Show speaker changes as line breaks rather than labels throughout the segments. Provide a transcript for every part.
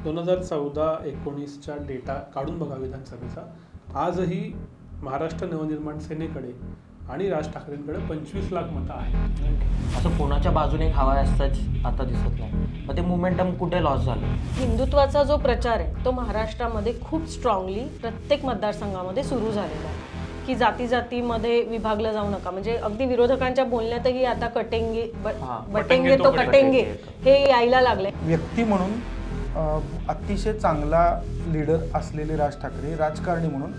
2014-19च्या data काढून बघा विधानसभेचा, आजही महाराष्ट्र नवनिर्माण सेनेकडे आणि राज ठाकरेंकडे 25 लाख मतं आहेत.
असं कोणाच्या बाजूने हवा असताच आता दिसत नाही. मग ते मोमेंटम कुठे लॉस झालं?
हिंदुत्वाचा जो प्रचार आहे तो महाराष्ट्रामध्ये खूप स्ट्रॉंगली प्रत्येक मतदारसंघामध्ये सुरू झालेला आहे की जाती जातीमध्ये विभागलं जाऊ नका. म्हणजे अगदी विरोधकांच्या बोलण्यातही आता कटेंगे बटेंगे तो कटेंगे हे यायला लागले.
व्यक्ती म्हणून अतिशय चांगला लीडर असलेले राज ठाकरे राजकारणी म्हणून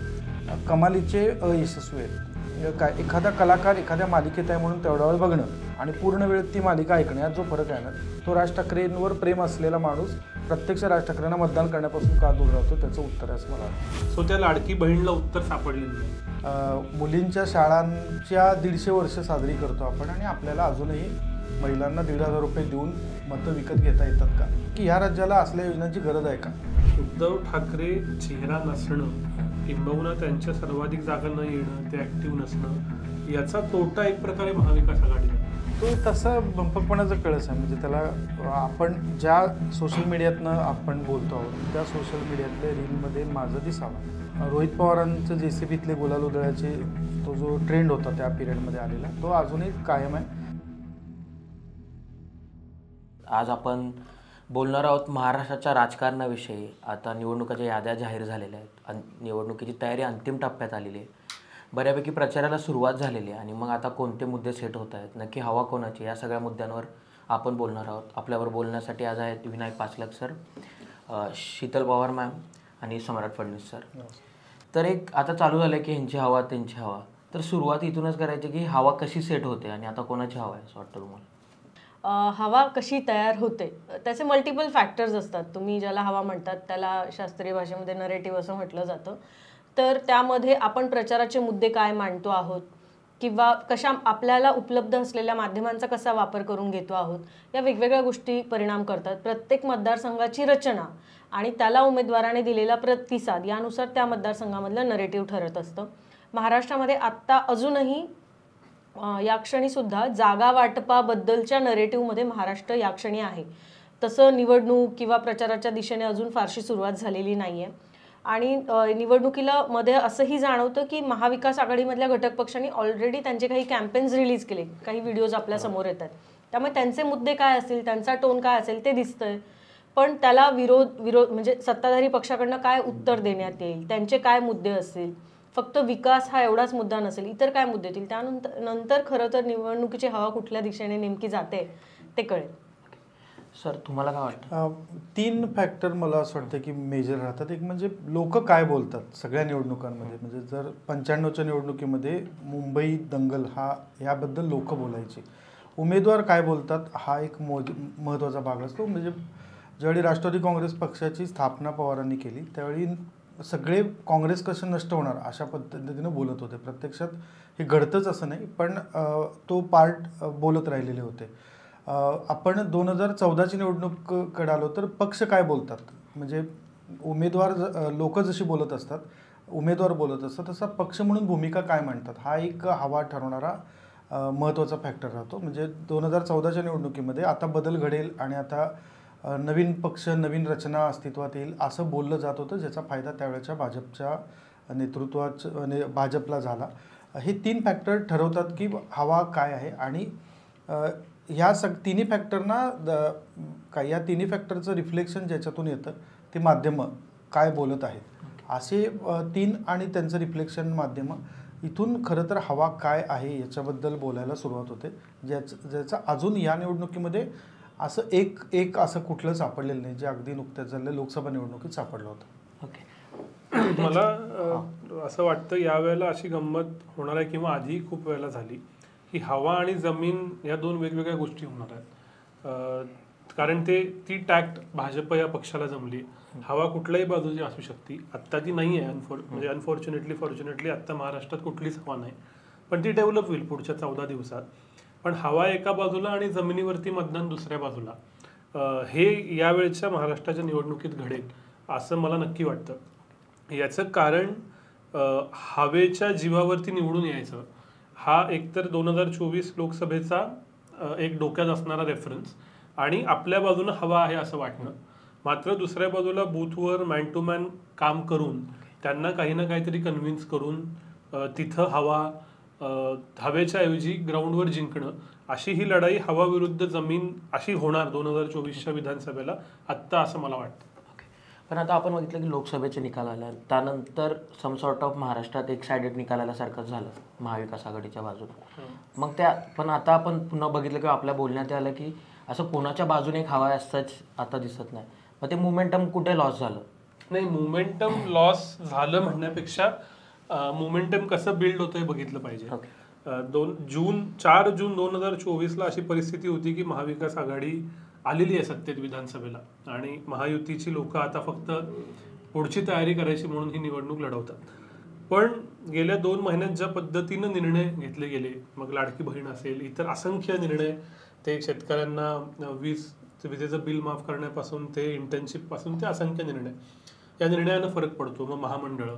कमालीचे अयशस्वी आहेत. काय एखादा कलाकार एखाद्या मालिकेत आहे म्हणून तेवढा वेळ बघणं आणि पूर्ण वेळ ती मालिका ऐकण्यात जो फरक आहे ना, तो राज ठाकरेंवर प्रेम असलेला माणूस प्रत्यक्ष राज ठाकरेंना मतदान करण्यापासून का दूर राहतो, त्याचं उत्तर आहे असं मला वाटतं.
सो त्या लाडकी बहीणला उत्तर सापडलेलं नाही.
मुलींच्या शाळांच्या 150 वर्ष साजरी करतो आपण आणि आपल्याला अजूनही महिलांना 1,500 रुपये देऊन मतं विकत घेता येतात का? की ह्या राज्याला असल्या योजनांची गरज आहे का?
उद्धव ठाकरे चेहरा नसणं किंबहुना त्यांच्या सर्वाधिक जागा न येणं, ते ॲक्टिव्ह नसणं, याचा तोटा एक प्रकारे महाविकास आघाडीला.
तो तसं बंपकपणाचं कळस आहे. म्हणजे त्याला आपण ज्या सोशल मीडियातनं आपण बोलतो आहोत त्या सोशल मीडियातल्या रीलमध्ये माझं दिसावं. रोहित पवारांचं JCBतले गुलाल उधळाचे तो जो ट्रेंड होता त्या पिरियडमध्ये आलेला तो अजूनही कायम आहे.
आज आपण बोलणार आहोत महाराष्ट्राच्या राजकारणाविषयी. आता निवडणुकाच्या याद्या जाहीर झालेल्या आहेत, निवडणुकीची तयारी अंतिम टप्प्यात आलेली आहे, बऱ्यापैकी प्रचाराला सुरुवात झालेली आहे आणि मग आता कोणते मुद्दे सेट होत आहेत, नक्की हवा कोणाची, या सगळ्या मुद्द्यांवर आपण बोलणार आहोत. आपल्यावर बोलण्यासाठी आज आहेत विनायक पाचलक सर, शीतल पवार मॅम आणि सम्राट फडणवीस सर. तर एक आता चालू झालं की ह्यांची हवा त्यांची हवा, तर सुरुवात इथूनच करायची की हवा कशी सेट होते आणि आता कोणाची हवा आहे असं वाटतं तुम्हाला?
हवा कशी तयार होते त्याचे मल्टिपल फॅक्टर्स असतात. तुम्ही ज्याला हवा म्हणतात त्याला शास्त्रीय भाषेमध्ये नरेटिव्ह असं म्हटलं जातं. तर त्यामध्ये आपण प्रचाराचे मुद्दे काय मांडतो आहोत किंवा कशा आपल्याला उपलब्ध असलेल्या माध्यमांचा कसा वापर करून घेतो आहोत, या वेगवेगळ्या गोष्टी परिणाम करतात. प्रत्येक मतदारसंघाची रचना आणि त्याला उमेदवाराने दिलेला प्रतिसाद यानुसार त्या मतदारसंघामधलं नरेटिव्ह ठरत असतं. महाराष्ट्रामध्ये आत्ता अजूनही या क्षणी सुद्धा जागा वाटपाबद्दलच्या नरेटिव्हमध्ये महाराष्ट्र या क्षणी आहे. तसं निवडणूक किंवा प्रचाराच्या दिशेने अजून फारशी सुरुवात झालेली नाही आहे. आणि निवडणुकीला मध्ये असंही जाणवतं की महाविकास आघाडीमधल्या घटक पक्षांनी ऑलरेडी त्यांचे काही कॅम्पेन्स रिलीज केले, काही व्हिडिओज आपल्या समोर येतात. त्यामुळे त्यांचे मुद्दे काय असतील, त्यांचा टोन काय असेल ते दिसतंय. पण त्याला विरोध म्हणजे सत्ताधारी पक्षाकडनं काय उत्तर देण्यात येईल, त्यांचे काय मुद्दे असतील, फक्त विकास हा एवढाच मुद्दा नसेल, इतर काय मुद्दे येतील, त्यानंतर खरं तर निवडणुकीची हवा कुठल्या दिशेने नेमकी जाते ते कळेल.
सर तुम्हाला काय वाटतं?
3 फॅक्टर मला असं वाटतं की मेजर राहतात. एक म्हणजे लोक काय बोलतात सगळ्या निवडणुकांमध्ये. म्हणजे जर 95च्या निवडणुकीमध्ये मुंबई दंगल ह्याबद्दल लोक बोलायचे. उमेदवार काय बोलतात हा एक महत्त्वाचा भाग असतो. म्हणजे ज्यावेळी राष्ट्रवादी काँग्रेस पक्षाची स्थापना पवारांनी केली त्यावेळी सगळे काँग्रेस कसं नष्ट होणार अशा पद्धतीनं बोलत होते. प्रत्यक्षात हे घडतंच असं नाही, पण तो पार्ट बोलत राहिलेले होते. आपण 2014ची निवडणूककडे आलो तर पक्ष काय बोलतात, म्हणजे उमेदवार लोक जशी बोलत असतात, उमेदवार बोलत असतात, तसा पक्ष म्हणून भूमिका काय मांडतात हा एक हवा ठरवणारा महत्त्वाचा फॅक्टर राहतो. म्हणजे 2014च्या निवडणुकीमध्ये आता बदल घडेल आणि आता नवीन पक्ष नवीन रचना अस्तित्वात येईल असं बोललं जात होतं, ज्याचा फायदा त्यावेळेच्या भाजपच्या भाजपला झाला. हे 3 फॅक्टर ठरवतात की हवा काय आहे. आणि ह्या तिन्ही फॅक्टरना या तिन्ही फॅक्टरचं रिफ्लेक्शन ज्याच्यातून येतं ते माध्यमं काय बोलत आहेत, असे 3 आणि त्यांचं रिफ्लेक्शन माध्यमं इथून खरं तर हवा काय आहे याच्याबद्दल बोलायला सुरुवात होते, ज्याचा अजून या निवडणुकीमध्ये असं एक असं कुठलं सापडलेलं नाही जे अगदी नुकत्याच झालेल्या लोकसभा निवडणुकीत सापडलं होतं.
ओके, मला असं वाटतं यावेळेला अशी गंमत होणार आहे किंवा आधी खूप वेळेला झाली की हवा आणि जमीन या 2 वेगवेगळ्या गोष्टी होणार आहेत. कारण ती टॅक्ट भाजप या पक्षाला जमली. हवा कुठल्याही बाजूची असू शकते, आत्ता ती नाही आहे. म्हणजे अनफॉर्च्युनेटली फॉर्च्युनेटली आत्ता महाराष्ट्रात कुठलीच हवा नाही, पण ती डेव्हलप होईल पुढच्या 14 दिवसात. पण हवा एका बाजूला आणि जमिनीवरती मतदान दुसऱ्या बाजूला, हे यावेळच्या महाराष्ट्राच्या निवडणुकीत घडेल असं मला नक्की वाटतं. याचं कारण हवेच्या जीवावरती निवडून यायचं हा एकतर 2024 लोकसभेचा एक डोक्यात असणारा रेफरन्स आणि आपल्या बाजूनं हवा आहे असं वाटणं, मात्र दुसऱ्या बाजूला बूथवर मॅन टू मॅन काम करून त्यांना काही ना काहीतरी कन्व्हिन्स करून तिथं हवेच्या ऐवजी ग्राउंडवर जिंकणं, अशी ही लढाई हवा विरुद्ध जमीन अशी होणार 2024च्या विधानसभेला आत्ता, असं मला वाटतं.
पण आता आपण बघितलं की लोकसभेचे निकाल आला, त्यानंतर सम सॉर्ट ऑफ महाराष्ट्रात एक सायडेड निकाल आल्यासारखंच झालं महाविकास आघाडीच्या बाजूने. मग पण आता आपण पुन्हा बघितलं की आपल्या बोलण्यात आलं की असं कोणाच्या बाजूने एक हवा असताच आता दिसत नाही. मग ते मोमेंटम कुठे लॉस झालं?
नाही, मोमेंटम लॉस झालं म्हणण्यापेक्षा मोमेंटम कसं बिल्ड होतंय बघितलं पाहिजे. 4 जून 2024ला अशी परिस्थिती होती की महाविकास आघाडी आलेली आहे सत्तेत विधानसभेला आणि महायुतीची लोक आता फक्त पुढची तयारी करायची म्हणून ही निवडणूक लढवतात. पण गेल्या 2 महिन्यात ज्या पद्धतीनं निर्णय घेतले गेले, मग लाडकी बहीण असेल, इतर असंख्य निर्णय, ते शेतकऱ्यांना विजेचं बिल माफ करण्यापासून ते इंटर्नशिप पासून ते असंख्य निर्णय, या निर्णयानं फरक पडतो. मग महामंडळं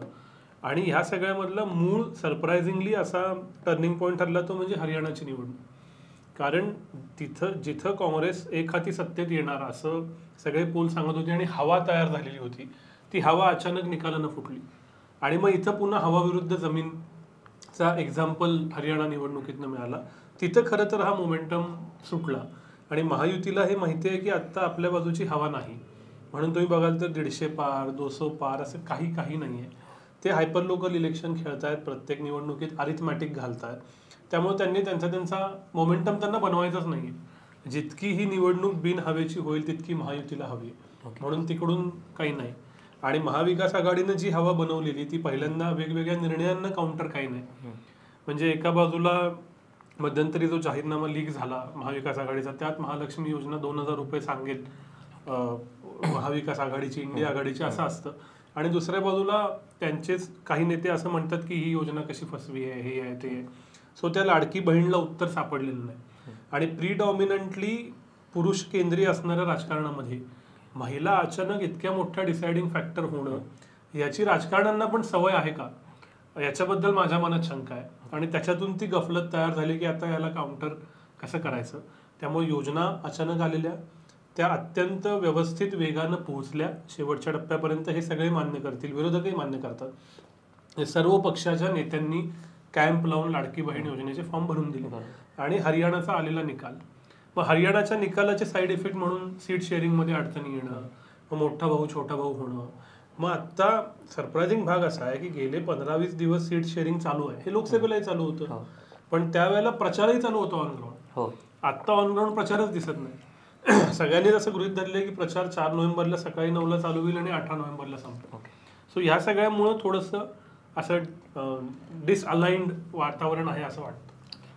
आणि ह्या सगळ्यामधला मूळ सरप्रायझिंगली असा टर्निंग पॉईंट ठरला तो म्हणजे हरियाणाची निवडणूक. कारण जिथं काँग्रेस एक हाती सत्तेत येणार असं सगळे पोल सांगत होते आणि हवा तयार झालेली होती, ती हवा अचानक निकालानं फुटली. आणि मग इथं पुन्हा हवा विरुद्ध जमीनचा एक्झाम्पल हरियाणा निवडणुकीतनं मिळाला. तिथं खरं तर हा मोमेंटम सुटला आणि महायुतीला हे माहिती आहे की आत्ता आपल्या बाजूची हवा नाही, म्हणून तुम्ही बघाल तर 150 पार 200 पार असं काही नाही आहे. ते हायपर लोकल इलेक्शन खेळतायत, प्रत्येक निवडणुकीत अरिथमॅटिक घालतायत. त्यामुळे त्यांनी त्यांचा मोमेंटम त्यांना बनवायचाच नाही. जितकी ही निवडणूक बिन हवेची होईल तितकी महायुतीला हवी, म्हणून तिकडून काही नाही. आणि महाविकास आघाडीनं जी हवा बनवलेली ती पहिल्यांदा वेगवेगळ्या निर्णयांना काउंटर काही नाही. म्हणजे एका बाजूला मध्यंतरी जो जाहीरनामा लीक झाला महाविकास आघाडीचा, त्यात महालक्ष्मी योजना 2000 रुपये सांगेल महाविकास आघाडीची, इंडिया आघाडीची, असं असतं. आणि दुसऱ्या बाजूला त्यांचेच काही नेते असं म्हणतात की ही योजना कशी फसवी आहे, हे आहे ते आहे. सो त्या लाडकी बहीणला उत्तर सापडलेलं नाही. आणि प्रीडॉमिनंटली पुरुष केंद्रीय असणाऱ्या राजकारणामध्ये महिला अचानक इतक्या मोठ्या डिसाइडिंग फॅक्टर होणं, याची राजकारण्यांना पण सवय आहे का, याच्याबद्दल माझ्या मनात शंका आहे. आणि त्याच्यातून ती गफलत तयार झाली की आता याला काउंटर कसं करायचं. त्यामुळे योजना अचानक आलेल्या त्या अत्यंत व्यवस्थित वेगानं पोहोचल्या शेवटच्या टप्प्यापर्यंत, हे सगळे मान्य करतील, विरोधकही मान्य करतात. सर्व पक्षाच्या नेत्यांनी कॅम्प लावून लाडकी बहीण योजनेचे फॉर्म भरून दिले. आणि हरियाणाचा आलेला निकाल, मग हरियाणाच्या निकालाचे साईड इफेक्ट म्हणून सीट शेअरिंगमध्ये अडचणी येणं, मग मोठा भाऊ छोटा भाऊ होणं. मग आता सरप्रायझिंग भाग असा आहे की गेले 15-20 दिवस सीट शेअरिंग चालू आहे. हे लोकसभेलाही चालू होतं, पण त्यावेळेला प्रचारही चालू होतो ऑन ग्राउंड. आत्ता ऑन ग्राउंड प्रचारच दिसत नाही. सगळ्यांनी असं गृहीत धरले की प्रचार 4 नोव्हेंबरला सकाळी 9ला चालू होईल आणि 18 नोव्हेंबरला संपेल. सो ह्या सगळ्यामुळं थोडंसं असं डिसअलाइंड वातावरण आहे असं वाटतं.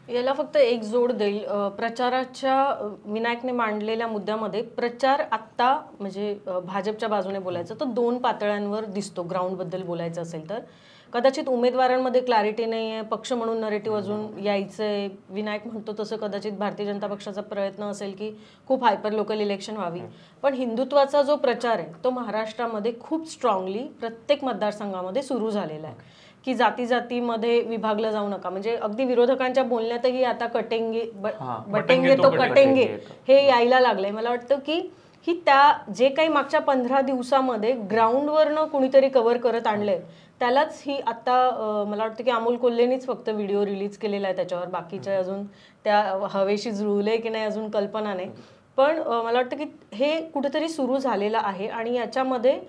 याला फक्त एक जोड देईल, प्रचाराच्या विनायकने मांडलेल्या मुद्द्यामध्ये प्रचार आत्ता म्हणजे भाजपच्या बाजूने बोलायचं तर 2 पातळ्यांवर दिसतो. ग्राउंडबद्दल बोलायचं असेल तर कदाचित उमेदवारांमध्ये क्लॅरिटी नाही आहे, पक्ष म्हणून नरेटिव्ह अजून यायचंय. विनायक म्हणतो तसं कदाचित भारतीय जनता पक्षाचा प्रयत्न असेल की खूप हायपर लोकल इलेक्शन व्हावी. पण हिंदुत्वाचा जो प्रचार आहे तो महाराष्ट्रामध्ये खूप स्ट्रॉंगली प्रत्येक मतदारसंघामध्ये सुरू झालेला आहे की जाती जातीमध्ये विभागलं जाऊ नका. म्हणजे अगदी विरोधकांच्या बोलण्यातही आता बटेंगे तो कटेंगे हे यायला लागलंय. मला वाटतं की ही त्या जे काही मागच्या 15 दिवसामध्ये ग्राउंडवरनं कुणीतरी कव्हर करत आणलंय त्यालाच ही आता मला वाटतं की अमोल कोल्हेनीच फक्त व्हिडिओ रिलीज केलेला आहे त्याच्यावर. बाकीचे अजून त्या हवेशी जुळले की नाही अजून कल्पना नाही. पण मला वाटतं की हे कुठेतरी सुरू झालेलं आहे आणि याच्यामध्ये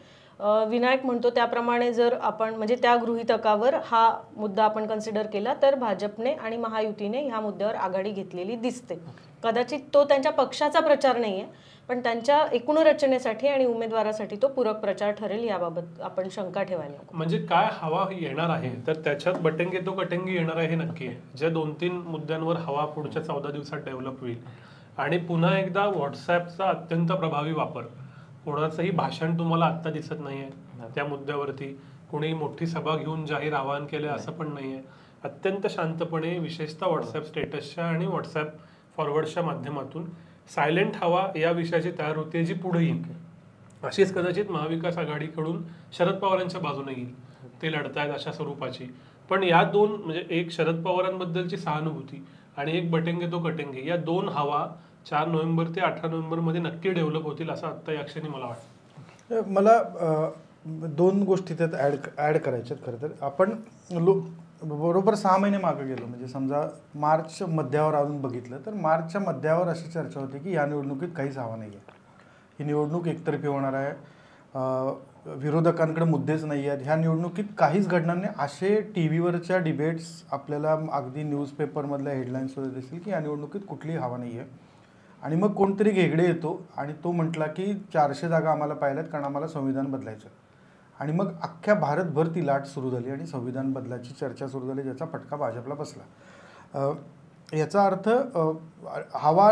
विनायक म्हणतो त्याप्रमाणे जर आपण म्हणजे त्या गृहीतकावर हा मुद्दा आपण कन्सिडर केला तर भाजपने आणि महायुतीने ह्या मुद्द्यावर आघाडी घेतलेली दिसते. कदाचित तो त्यांच्या पक्षाचा प्रचार नाहीये पण त्यांच्या एकूण रचनेसाठी आणि उमेदवारासाठी तो पूरक प्रचार ठरेल याबाबत आपण शंका ठेवायला नको.
म्हणजे काय हवा येणार आहे तर त्याच्यात बटेंगे तो कटेंगे येणार आहे हे नक्की आहे. ज्या 2-3 मुद्द्यांवर हवा पुढच्या 14 दिवसात डेव्हलप होईल. आणि पुन्हा एकदा व्हॉट्सॲपचा अत्यंत प्रभावी वापर, कोणाचंही भाषण तुम्हाला आत्ता दिसत नाहीये त्या मुद्द्यावरती, कोणी मोठी सभा घेऊन जाहीर आवाहन केलं असं पण नाहीये. अत्यंत शांतपणे विशेषतः व्हॉट्सॲप स्टेटसच्या आणि व्हॉट्सॲप फॉरवर्डच्या माध्यमातून सायलेंट हवा या विषयाची तयार होते जी पुढे येईल. अशीच कदाचित महाविकास आघाडीकडून शरद पवारांच्या बाजूने येईल, ते लढतायत अशा स्वरूपाची. पण या 2 म्हणजे एक शरद पवारांबद्दलची सहानुभूती आणि एक बटेंगे तो कटेंगे, या 2 हवा 4 नोव्हेंबर ते 18 नोव्हेंबर मध्ये नक्की डेव्हलप होतील असं आत्ता या क्षणी मला वाटतं.
मला दोन गोष्टी त्यात ॲड करायच्यात. खरं तर आपण बरोबर 6 महिने मागे गेलो, म्हणजे समजा मार्च मध्यावर अजून बघितलं तर मार्चच्या मध्यावर अशी चर्चा होती की या निवडणुकीत काहीच हवा नाही आहे, ही निवडणूक एकतर्फी होणार आहे, विरोधकांकडे मुद्देच नाही आहेत, ह्या निवडणुकीत काहीच घडणार नाही, असे टी व्हीवरच्या डिबेट्स आपल्याला अगदी न्यूजपेपरमधल्या हेडलाईन्समध्ये दिसतील की या निवडणुकीत कुठलीही हवा नाही आहे. आणि मग कोणतरी घेगडे येतो आणि तो म्हटला की 400 जागा आम्हाला पाहिल्यात कारण आम्हाला संविधान बदलायचं. आणि मग अख्ख्या भारतभर ती लाट सुरू झाली आणि संविधान बदलाची चर्चा सुरू झाली, ज्याचा फटका भाजपला बसला. याचा अर्थ हवा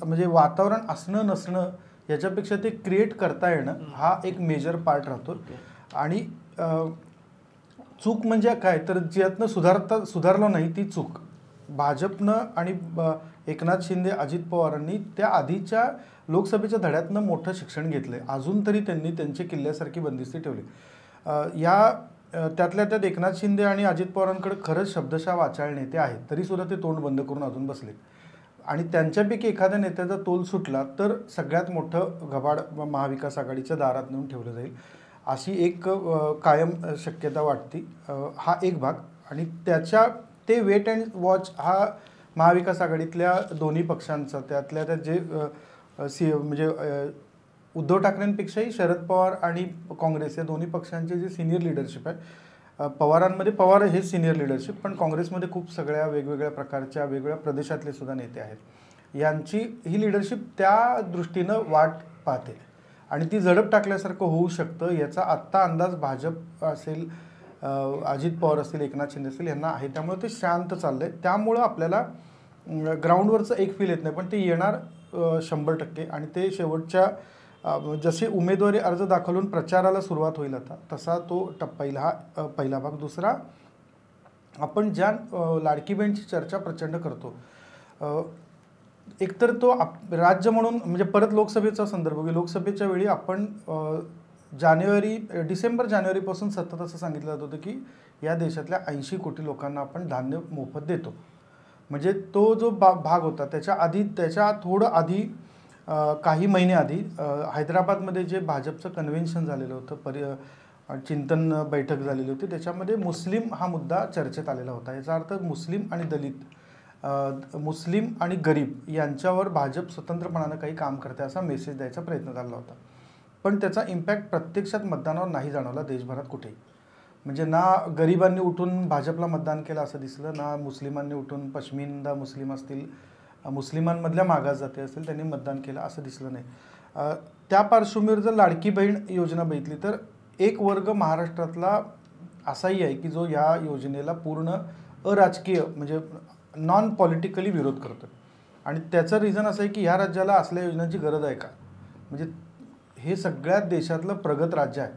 म्हणजे वातावरण असणं नसणं याच्यापेक्षा ते क्रिएट करता येणं हा एक मेजर पार्ट राहतो. आणि चूक म्हणजे काय तर ज्यातनं सुधारलं नाही ती चूक. भाजपनं आणि एकनाथ शिंदे अजित पवारांनी त्या आधीच्या लोकसभेच्या धड्यातनं मोठं शिक्षण घेतलंय, अजून तरी त्यांनी त्यांची किल्ल्यासारखी बंदिस्ती ठेवली. त्यातल्या त्यात एकनाथ शिंदे आणि अजित पवारांकडे खरंच शब्दशः वाचाळ नेते आहेत, तरीसुद्धा ते तोंड बंद करून अजून बसले. आणि त्यांच्यापैकी एखाद्या नेत्याचा तोल सुटला तर सगळ्यात मोठं घबाड महाविकास आघाडीच्या दारात नेऊन ठेवलं जाईल, अशी एक कायम शक्यता वाटते. हा एक भाग. आणि ते वेट अँड वॉच हा महाविकास आघाडीतल्या दोन्ही पक्षांचा, त्यातल्या त्यात जे म्हणजे उद्धव ठाकरेंपेक्षाही शरद पवार आणि काँग्रेस या दोन्ही पक्षांचे जे सिनियर लिडरशिप आहे, पवारांमध्ये पवार हे सिनियर लिडरशिप, पण काँग्रेसमध्ये खूप सगळ्या वेगवेगळ्या प्रकारच्या वेगवेगळ्या प्रदेशातले सुद्धा नेते आहेत, यांची ही लिडरशिप त्या दृष्टीनं वाट पाहते आणि ती झडप टाकल्यासारखं होऊ शकतं याचा आत्ता अंदाज भाजप असेल, अजित पवार असतील, एकनाथ शिंदे असतील यांना आहे. त्यामुळे ते शांत चाललं आहे. त्यामुळं आपल्याला ग्राउंडवरचं एक फील येत नाही, पण ते येणार 100%. आणि ते शेवटच्या जसे उमेदवारी अर्ज दाखवून प्रचाराला सुरुवात होईल आता, तसा तो पहिला भाग. दुसरा, आपण ज्या लाडकी बहीणची चर्चा प्रचंड करतो, एकतर तो राज्य म्हणून म्हणजे परत लोकसभेचा संदर्भ घे. लोकसभेच्या वेळी आपण डिसेंबर जानेवारीपासून सतत असं सांगितलं जात होतं की या देशातल्या 80 कोटी लोकांना आपण धान्य मोफत देतो. म्हणजे तो जो भाग होता त्याच्या थोडं आधी काही महिने आधी हैदराबादमध्ये जे भाजपचं कन्व्हेन्शन झालेलं होतं, चिंतन बैठक झालेली होती, त्याच्यामध्ये मुस्लिम हा मुद्दा चर्चेत आलेला होता. याचा अर्थ मुस्लिम आणि दलित, मुस्लिम आणि गरीब यांच्यावर भाजप स्वतंत्रपणानं काही काम करते असा मेसेज द्यायचा प्रयत्न झाला होता. पण त्याचा इम्पॅक्ट प्रत्यक्षात मतदानावर नाही जाणवला देशभरात कुठेही. म्हणजे ना गरिबांनी उठून भाजपला मतदान केलं असं दिसलं, ना मुस्लिमांनी उठून, पश्चिमिंदा मुस्लिम असतील, मुस्लिमांमधल्या मागास जाती असतील, त्यांनी मतदान केलं असं दिसलं नाही. त्या पार्श्वभूमीवर जर लाडकी बहीण योजना बघितली तर एक वर्ग महाराष्ट्रातला असाही आहे की जो या योजनेला पूर्ण अराजकीय म्हणजे नॉन पॉलिटिकली विरोध करतो. आणि त्याचं रिझन असं आहे की ह्या राज्याला असल्या योजनांची गरज आहे का? म्हणजे हे सगळ्यात देशातलं प्रगत राज्य आहे,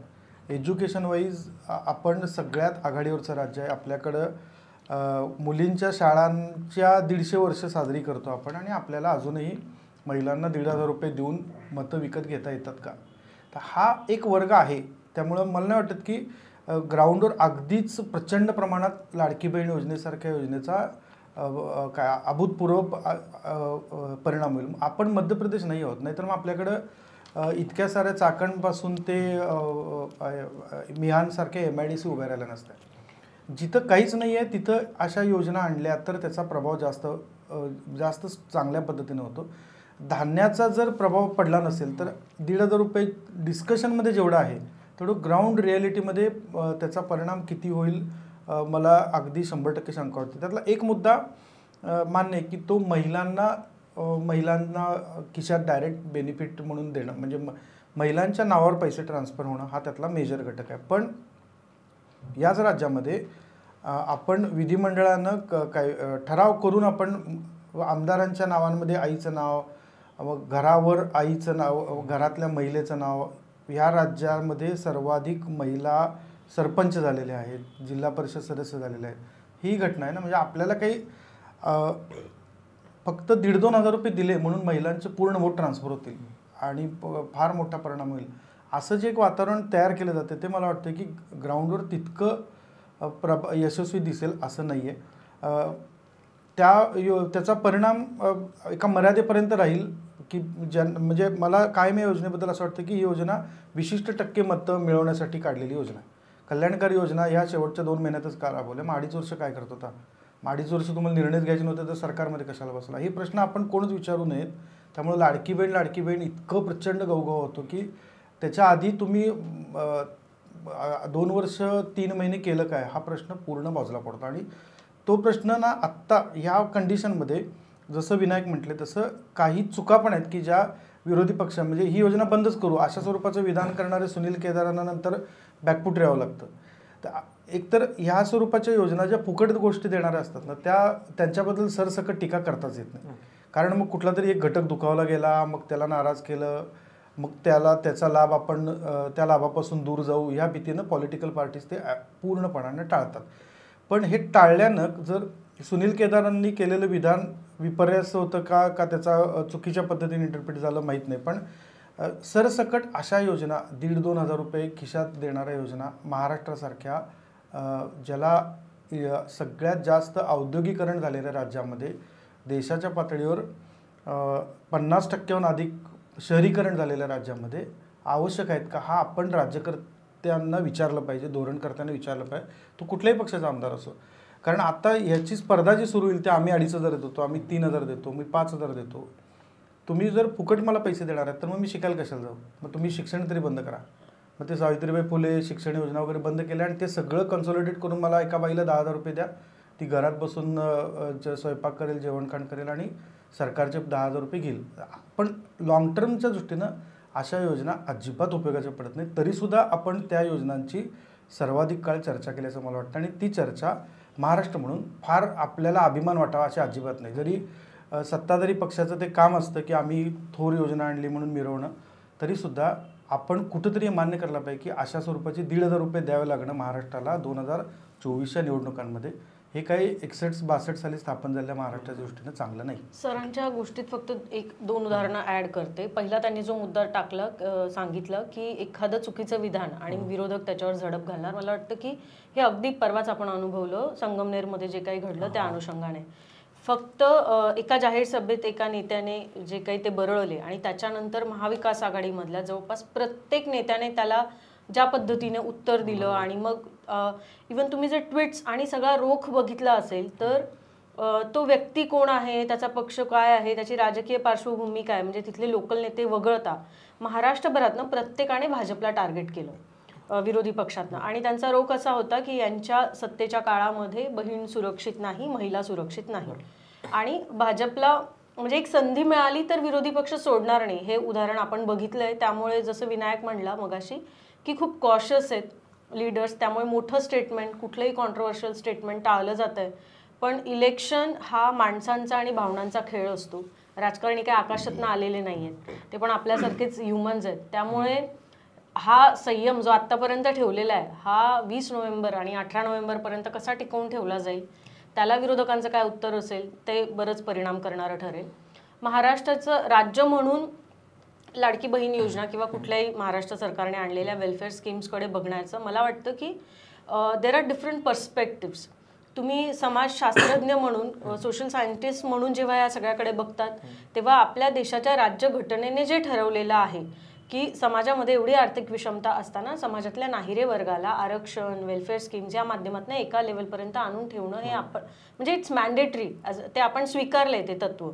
एज्युकेशन वाईज आपण सगळ्यात आघाडीवरचं राज्य आहे. आपल्याकडं मुलींच्या शाळांच्या 150 वर्ष साजरी करतो आपण आणि आपल्याला अजूनही महिलांना 1,500 रुपये देऊन मतं विकत घेता येतात का? तर हा एक वर्ग आहे. त्यामुळं मला नाही वाटत की ग्राउंडवर अगदीच प्रचंड प्रमाणात लाडकी बहीण योजनेसारख्या योजनेचा काय अभूतपूर्व परिणाम होईल. आपण मध्य प्रदेश नाही आहोत, नाहीतर मग आपल्याकडं इतक्या साऱ्या चाकणपासून ते मिहानसारख्या MIDC उभ्या राहिल्या नसत्या. जिथं काहीच नाही आहे तिथं अशा योजना आणल्या तर त्याचा प्रभाव जास्त चांगल्या पद्धतीने होतो. धान्याचा जर प्रभाव पडला नसेल तर 1,500 रुपये डिस्कशनमध्ये जेवढं आहे तेवढं ग्राउंड रिॲलिटीमध्ये त्याचा परिणाम किती होईल मला अगदी 100% शंका वाटते. त्यातला एक मुद्दा मान्य आहे की तो महिलांना खिशात डायरेक्ट बेनिफिट म्हणून देणं, म्हणजे महिलांच्या नावावर पैसे ट्रान्सफर होणं हा त्यातला मेजर घटक आहे. पण याच राज्यामध्ये आपण विधिमंडळानं काय ठराव करून आपण आमदारांच्या नावांमध्ये आईचं नाव, घरावर आईचं नाव, घरातल्या महिलेचं नाव, ह्या राज्यामध्ये सर्वाधिक महिला सरपंच झालेले आहेत, जिल्हा परिषद सदस्य झालेले आहेत. ही घटना आहे ना, म्हणजे आपल्याला काही फक्त 1,500-2,000 रुपये दिले म्हणून महिलांचे पूर्ण वोट ट्रान्सफर होतील आणि फार मोठा परिणाम होईल असं जे एक वातावरण तयार केलं जाते ते मला वाटतं की ग्राउंडवर तितकं यशस्वी दिसेल असं नाही आहे. त्याचा परिणाम एका मर्यादेपर्यंत राहील. की म्हणजे मला कायम या योजनेबद्दल असं वाटतं की ही योजना विशिष्ट टक्के मतं मिळवण्यासाठी काढलेली योजना आहे. कल्याणकारी योजना ह्या शेवटच्या 2 महिन्यातच का राबवल्या? मग 2.5 वर्ष काय करत होता? 2.5 वर्ष तुम्हाला निर्णयच घ्यायचे नव्हते तर सरकारमध्ये कशाला बसला? हे प्रश्न आपण कोणच विचारू नयेत. त्यामुळे लाडकी बहीण इतकं प्रचंड गवगव होतो की त्याच्या आधी तुम्ही 2 वर्ष 3 महिने केलं काय, हा प्रश्न पूर्ण बाजूला पडतो. आणि तो प्रश्न ना आत्ता ह्या कंडिशनमध्ये जसं विनायक म्हटले तसं काही चुका पण आहेत की ज्या विरोधी पक्ष म्हणजे ही योजना बंदच करू अशा स्वरूपाचं विधान करणारे सुनील केदारांना नंतर बॅकफूट यावं लागतं. तर एकतर ह्या स्वरूपाच्या योजना ज्या फुकट गोष्टी देणाऱ्या असतात ना त्यांच्याबद्दल सरसकट टीका करताच येत नाही. कारण मग कुठला तरी एक घटक दुखावला गेला, मग त्याला नाराज केलं, मग त्याचा लाभ आपण त्या लाभापासून दूर जाऊ ह्या भीतीनं पॉलिटिकल पार्टीज ते पूर्णपणाने टाळतात. पण हे टाळल्यानं जर सुनील केदारांनी केलेलं विधान विपर्यास होतं का त्याचा चुकीच्या पद्धतीने इंटरप्रिट झालं माहीत नाही. पण सरसकट अशा योजना 1,500-2,000 हजार रुपये खिशात देणाऱ्या योजना महाराष्ट्रासारख्या ज्याला सगळ्यात जास्त औद्योगिकरण झालेल्या राज्यामध्ये देशाच्या पातळीवर 50%हून अधिक शहरीकरण झालेल्या राज्यामध्ये आवश्यक आहेत का, हा आपण राज्यकर्त्यांना विचारलं पाहिजे, धोरणकर्त्यांना विचारलं पाहिजे, तो कुठल्याही पक्षाचा आमदार असो. कारण आता ह्याची स्पर्धा जी सुरू होईल ते आम्ही 2,500 देतो, आम्ही 3,000 देतो, मी 5,000 देतो. तुम्ही जर फुकट मला पैसे देणार आहेत तर मग मी शिकायला कशाला जाऊ? मग तुम्ही शिक्षण तरी बंद करा. मग ते सावित्रीबाई फुले शिक्षण योजना वगैरे बंद केल्या आणि ते सगळं कन्सॉलिडेट करून मला एका बाईला 10,000 रुपये द्या, ती घरात बसून स्वयंपाक करेल, जेवणखाण करेल आणि सरकारचे 10,000 रुपये घेईल. पण लॉंग टर्मच्या दृष्टीनं अशा योजना अजिबात उपयोगाच्या पडत नाही. तरीसुद्धा आपण त्या योजनांची सर्वाधिक काळ चर्चा केली असं मला वाटतं. आणि ती चर्चा महाराष्ट्र म्हणून फार आपल्याला अभिमान वाटावा अशी अजिबात नाही. जरी सत्ताधारी पक्षाचं ते काम असतं की आम्ही थोर योजना आणली म्हणून मिरवणं, तरीसुद्धा आपण कुठंतरी मान्य करायला पाहिजे की अशा स्वरूपाची 1,500 रुपये द्यावे लागणं महाराष्ट्राला 2024च्या निवडणुकांमध्ये हे काही 61-62 साली स्थापन झालेल्या महाराष्ट्राच्या दृष्टीनं चांगलं नाही.
सरांच्या गोष्टीत फक्त 1-2 उदाहरणं ॲड करते. पहिला त्यांनी जो मुद्दा टाकला सांगितलं की एखादं चुकीचं विधान आणि विरोधक त्याच्यावर झडप घालणार. मला वाटतं की हे अगदी परवाच आपण अनुभवलं संगमनेरमध्ये जे काही घडलं त्या अनुषंगाने. फक्त एका जाहीर सभेत एका नेत्याने जे काही ते बरळले आणि त्याच्यानंतर महाविकास आघाडीमधल्या जवळपास प्रत्येक नेत्याने त्याला ज्या पद्धतीने उत्तर दिलं आणि मग इवन तुम्ही जर ट्विट्स आणि सगळा रोख बघितला असेल तर तो व्यक्ती कोण आहे, त्याचा पक्ष काय आहे, त्याची राजकीय पार्श्वभूमी काय, म्हणजे तिथले लोकल नेते वगळता महाराष्ट्रभरातनं प्रत्येकाने भाजपला टार्गेट केलं विरोधी पक्षातनं. आणि त्यांचा रोख असा होता की यांच्या सत्तेच्या काळामध्ये बहीण सुरक्षित नाही, महिला सुरक्षित नाही. आणि भाजपला म्हणजे एक संधी मिळाली तर विरोधी पक्ष सोडणार नाही, हे उदाहरण आपण बघितलंय. त्यामुळे जसं विनायक म्हणला मगाशी की खूप कॉशियस आहेत लीडर्स, त्यामुळे मोठं स्टेटमेंट, कुठलंही कॉन्ट्रोवर्शियल स्टेटमेंट टाळलं जातं आहे. पण इलेक्शन हा माणसांचा आणि भावनांचा खेळ असतो. राजकारणी काही आकाशातनं आलेले नाही आहेत, ते पण आपल्यासारखेच ह्युमन्स आहेत. त्यामुळे हा संयम जो आत्तापर्यंत ठेवलेला आहे हा 20 नोव्हेंबर आणि 18 नोव्हेंबरपर्यंत कसा टिकवून ठेवला जाईल, त्याला विरोधकांचं काय उत्तर असेल ते बरंच परिणाम करणारं ठरेल. महाराष्ट्राचं राज्य म्हणून लाडकी बहीण योजना किंवा कुठल्याही महाराष्ट्र सरकारने आणलेल्या वेलफेअर स्कीम्सकडे बघण्याचं मला वाटतं की देर आर डिफरंट पर्स्पेक्टिव्स. तुम्ही समाजशास्त्रज्ञ म्हणून, सोशल सायंटिस्ट म्हणून जेव्हा या सगळ्याकडे बघतात तेव्हा आपल्या देशाच्या राज्यघटनेने जे ठरवलेलं आहे की समाजामध्ये एवढी आर्थिक विषमता असताना समाजातल्या नाहिरे वर्गाला आरक्षण, वेलफेअर स्कीम्स या माध्यमातून एका लेवलपर्यंत आणून ठेवणं हे आपण म्हणजे इट्स मॅन्डेटरी, ते आपण स्वीकारलंय ते तत्व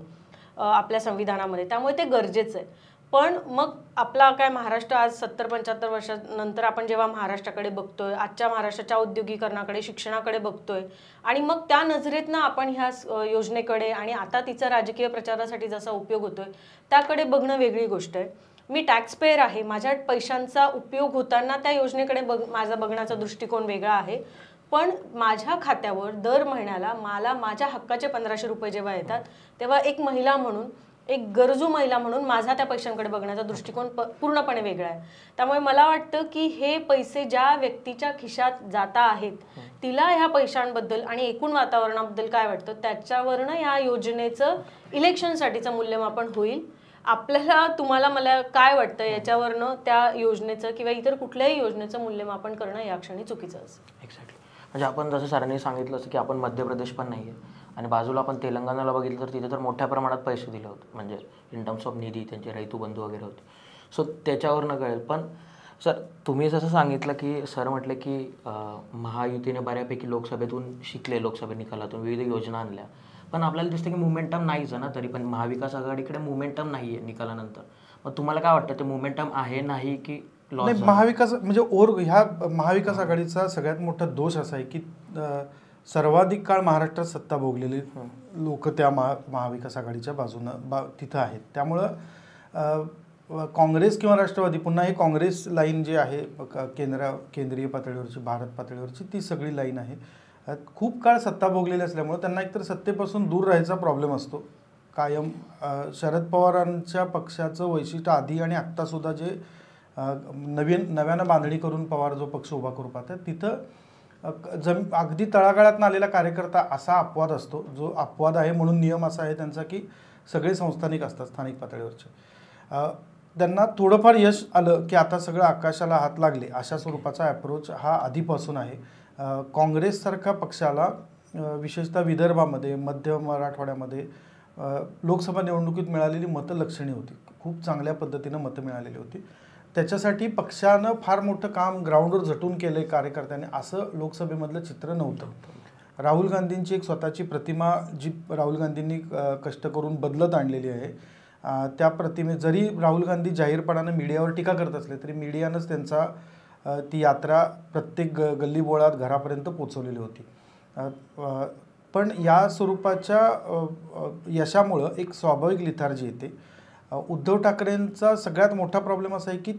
आपल्या संविधानामध्ये, त्यामुळे ते गरजेचं आहे. पण मग आपला काय महाराष्ट्र आज 70-75 वर्षानंतर आपण जेव्हा महाराष्ट्राकडे बघतोय, आजच्या महाराष्ट्राच्या औद्योगिकरणाकडे, शिक्षणाकडे बघतोय आणि मग त्या नजरेतनं आपण ह्या योजनेकडे आणि आता तिचा राजकीय प्रचारासाठी जसा उपयोग होतोय त्याकडे बघणं वेगळी गोष्ट आहे. मी टॅक्स पेयर आहे, माझ्या पैशांचा उपयोग होताना त्या योजनेकडे माझा बघण्याचा दृष्टिकोन वेगळा आहे. पण माझ्या खात्यावर दर महिन्याला मला माझ्या हक्काचे 1,500 रुपये जेव्हा येतात तेव्हा एक महिला म्हणून, एक गरजू महिला म्हणून माझा त्या पैशांकडे बघण्याचा दृष्टिकोन पूर्णपणे वेगळा आहे. त्यामुळे मला वाटतं की हे पैसे ज्या व्यक्तीच्या खिशात जाता आहेत तिला ह्या पैशांबद्दल आणि एकूण वातावरणाबद्दल काय वाटतं त्याच्यावरनं या योजनेचं इलेक्शनसाठीचं मूल्यमापन होईल. आपल्याला, तुम्हाला, मला काय वाटतं याच्यावरनं त्या योजनेचं किंवा इतर कुठल्याही योजनेचं मूल्यमापन करणं या क्षणी चुकीचं असतं.
एक्झॅक्टली. म्हणजे आपण जसं सरांनी सांगितलं असं की आपण मध्य प्रदेश पण नाही आहे, आणि बाजूला आपण तेलंगणाला बघितलं तर तिथे तर मोठ्या प्रमाणात पैसे दिले होते, म्हणजे इन टर्म्स ऑफ निधी, त्यांचे रैतू बंधू वगैरे होते. सो त्याच्यावरनं कळेल. पण सर तुम्ही जसं सांगितलं की सर म्हटले की महायुतीने बऱ्यापैकी लोकसभेतून शिकले, लोकसभे निकालातून विविध योजना आणल्या, पण आपल्याला दिसतं की मोमेंटम नाहीच आहे ना. तरी पण महाविकास आघाडीकडे मोमेंटम नाही आहे निकालानंतर. मग तुम्हाला काय वाटतं, ते मोमेंटम आहे नाही की लॉस?
नाही, महाविकास म्हणजे ह्या महाविकास आघाडीचा सगळ्यात मोठा दोष असा आहे की सर्वाधिक काळ महाराष्ट्रात सत्ता भोगलेली लोक त्या महाविकास आघाडीच्या बाजूनं तिथं आहेत. त्यामुळं काँग्रेस किंवा राष्ट्रवादी, पुन्हा हे काँग्रेस लाईन जी आहे केंद्रीय पातळीवरची, भारत पातळीवरची, ती सगळी लाईन आहे. खूप काळ सत्ता भोगलेली असल्यामुळे त्यांना एकतर सत्तेपासून दूर राहायचा प्रॉब्लेम असतो कायम. शरद पवारांच्या पक्षाचं वैशिष्ट्य आधी आणि आत्तासुद्धा जे नव्यानं बांधणी करून पवार जो पक्ष उभा करू पाहतात, तिथं अगदी तळागाळातून आलेला कार्यकर्ता असा अपवाद असतो, जो अपवाद आहे म्हणून नियम असा आहे त्यांचा की सगळे संस्थानिक असतात स्थानिक पातळीवरचे. त्यांना थोडंफार यश आलं की आता सगळं आकाशाला हात लागले अशा स्वरूपाचा अप्रोच हा आधीपासून आहे. काँग्रेससारख्या पक्षाला विशेषतः विदर्भामध्ये, मध्य मराठवाड्यामध्ये लोकसभा निवडणुकीत मिळालेली मतं लक्षणीय होती, खूप चांगल्या पद्धतीनं मतं मिळालेली होती. त्याच्यासाठी पक्षानं फार मोठं काम ग्राउंडवर झटून केलं आहे कार्यकर्त्यांनी, असं लोकसभेमधलं चित्र नव्हतं. राहुल गांधींची एक स्वतःची प्रतिमा जी राहुल गांधींनी कष्ट करून बदलत आणलेली आहे, त्या प्रतिमे जरी राहुल गांधी जाहीरपणानं मीडियावर टीका करत असले तरी मीडियानंच त्यांचा ती यात्रा प्रत्येक गल्लीबोळात घरापर्यंत पोचवलेली होती. पण या स्वरूपाच्या यशामुळं एक स्वाभाविक लिथार्जी येते. उद्धव ठाकरेंचा सगळ्यात मोठा प्रॉब्लेम असा आहे की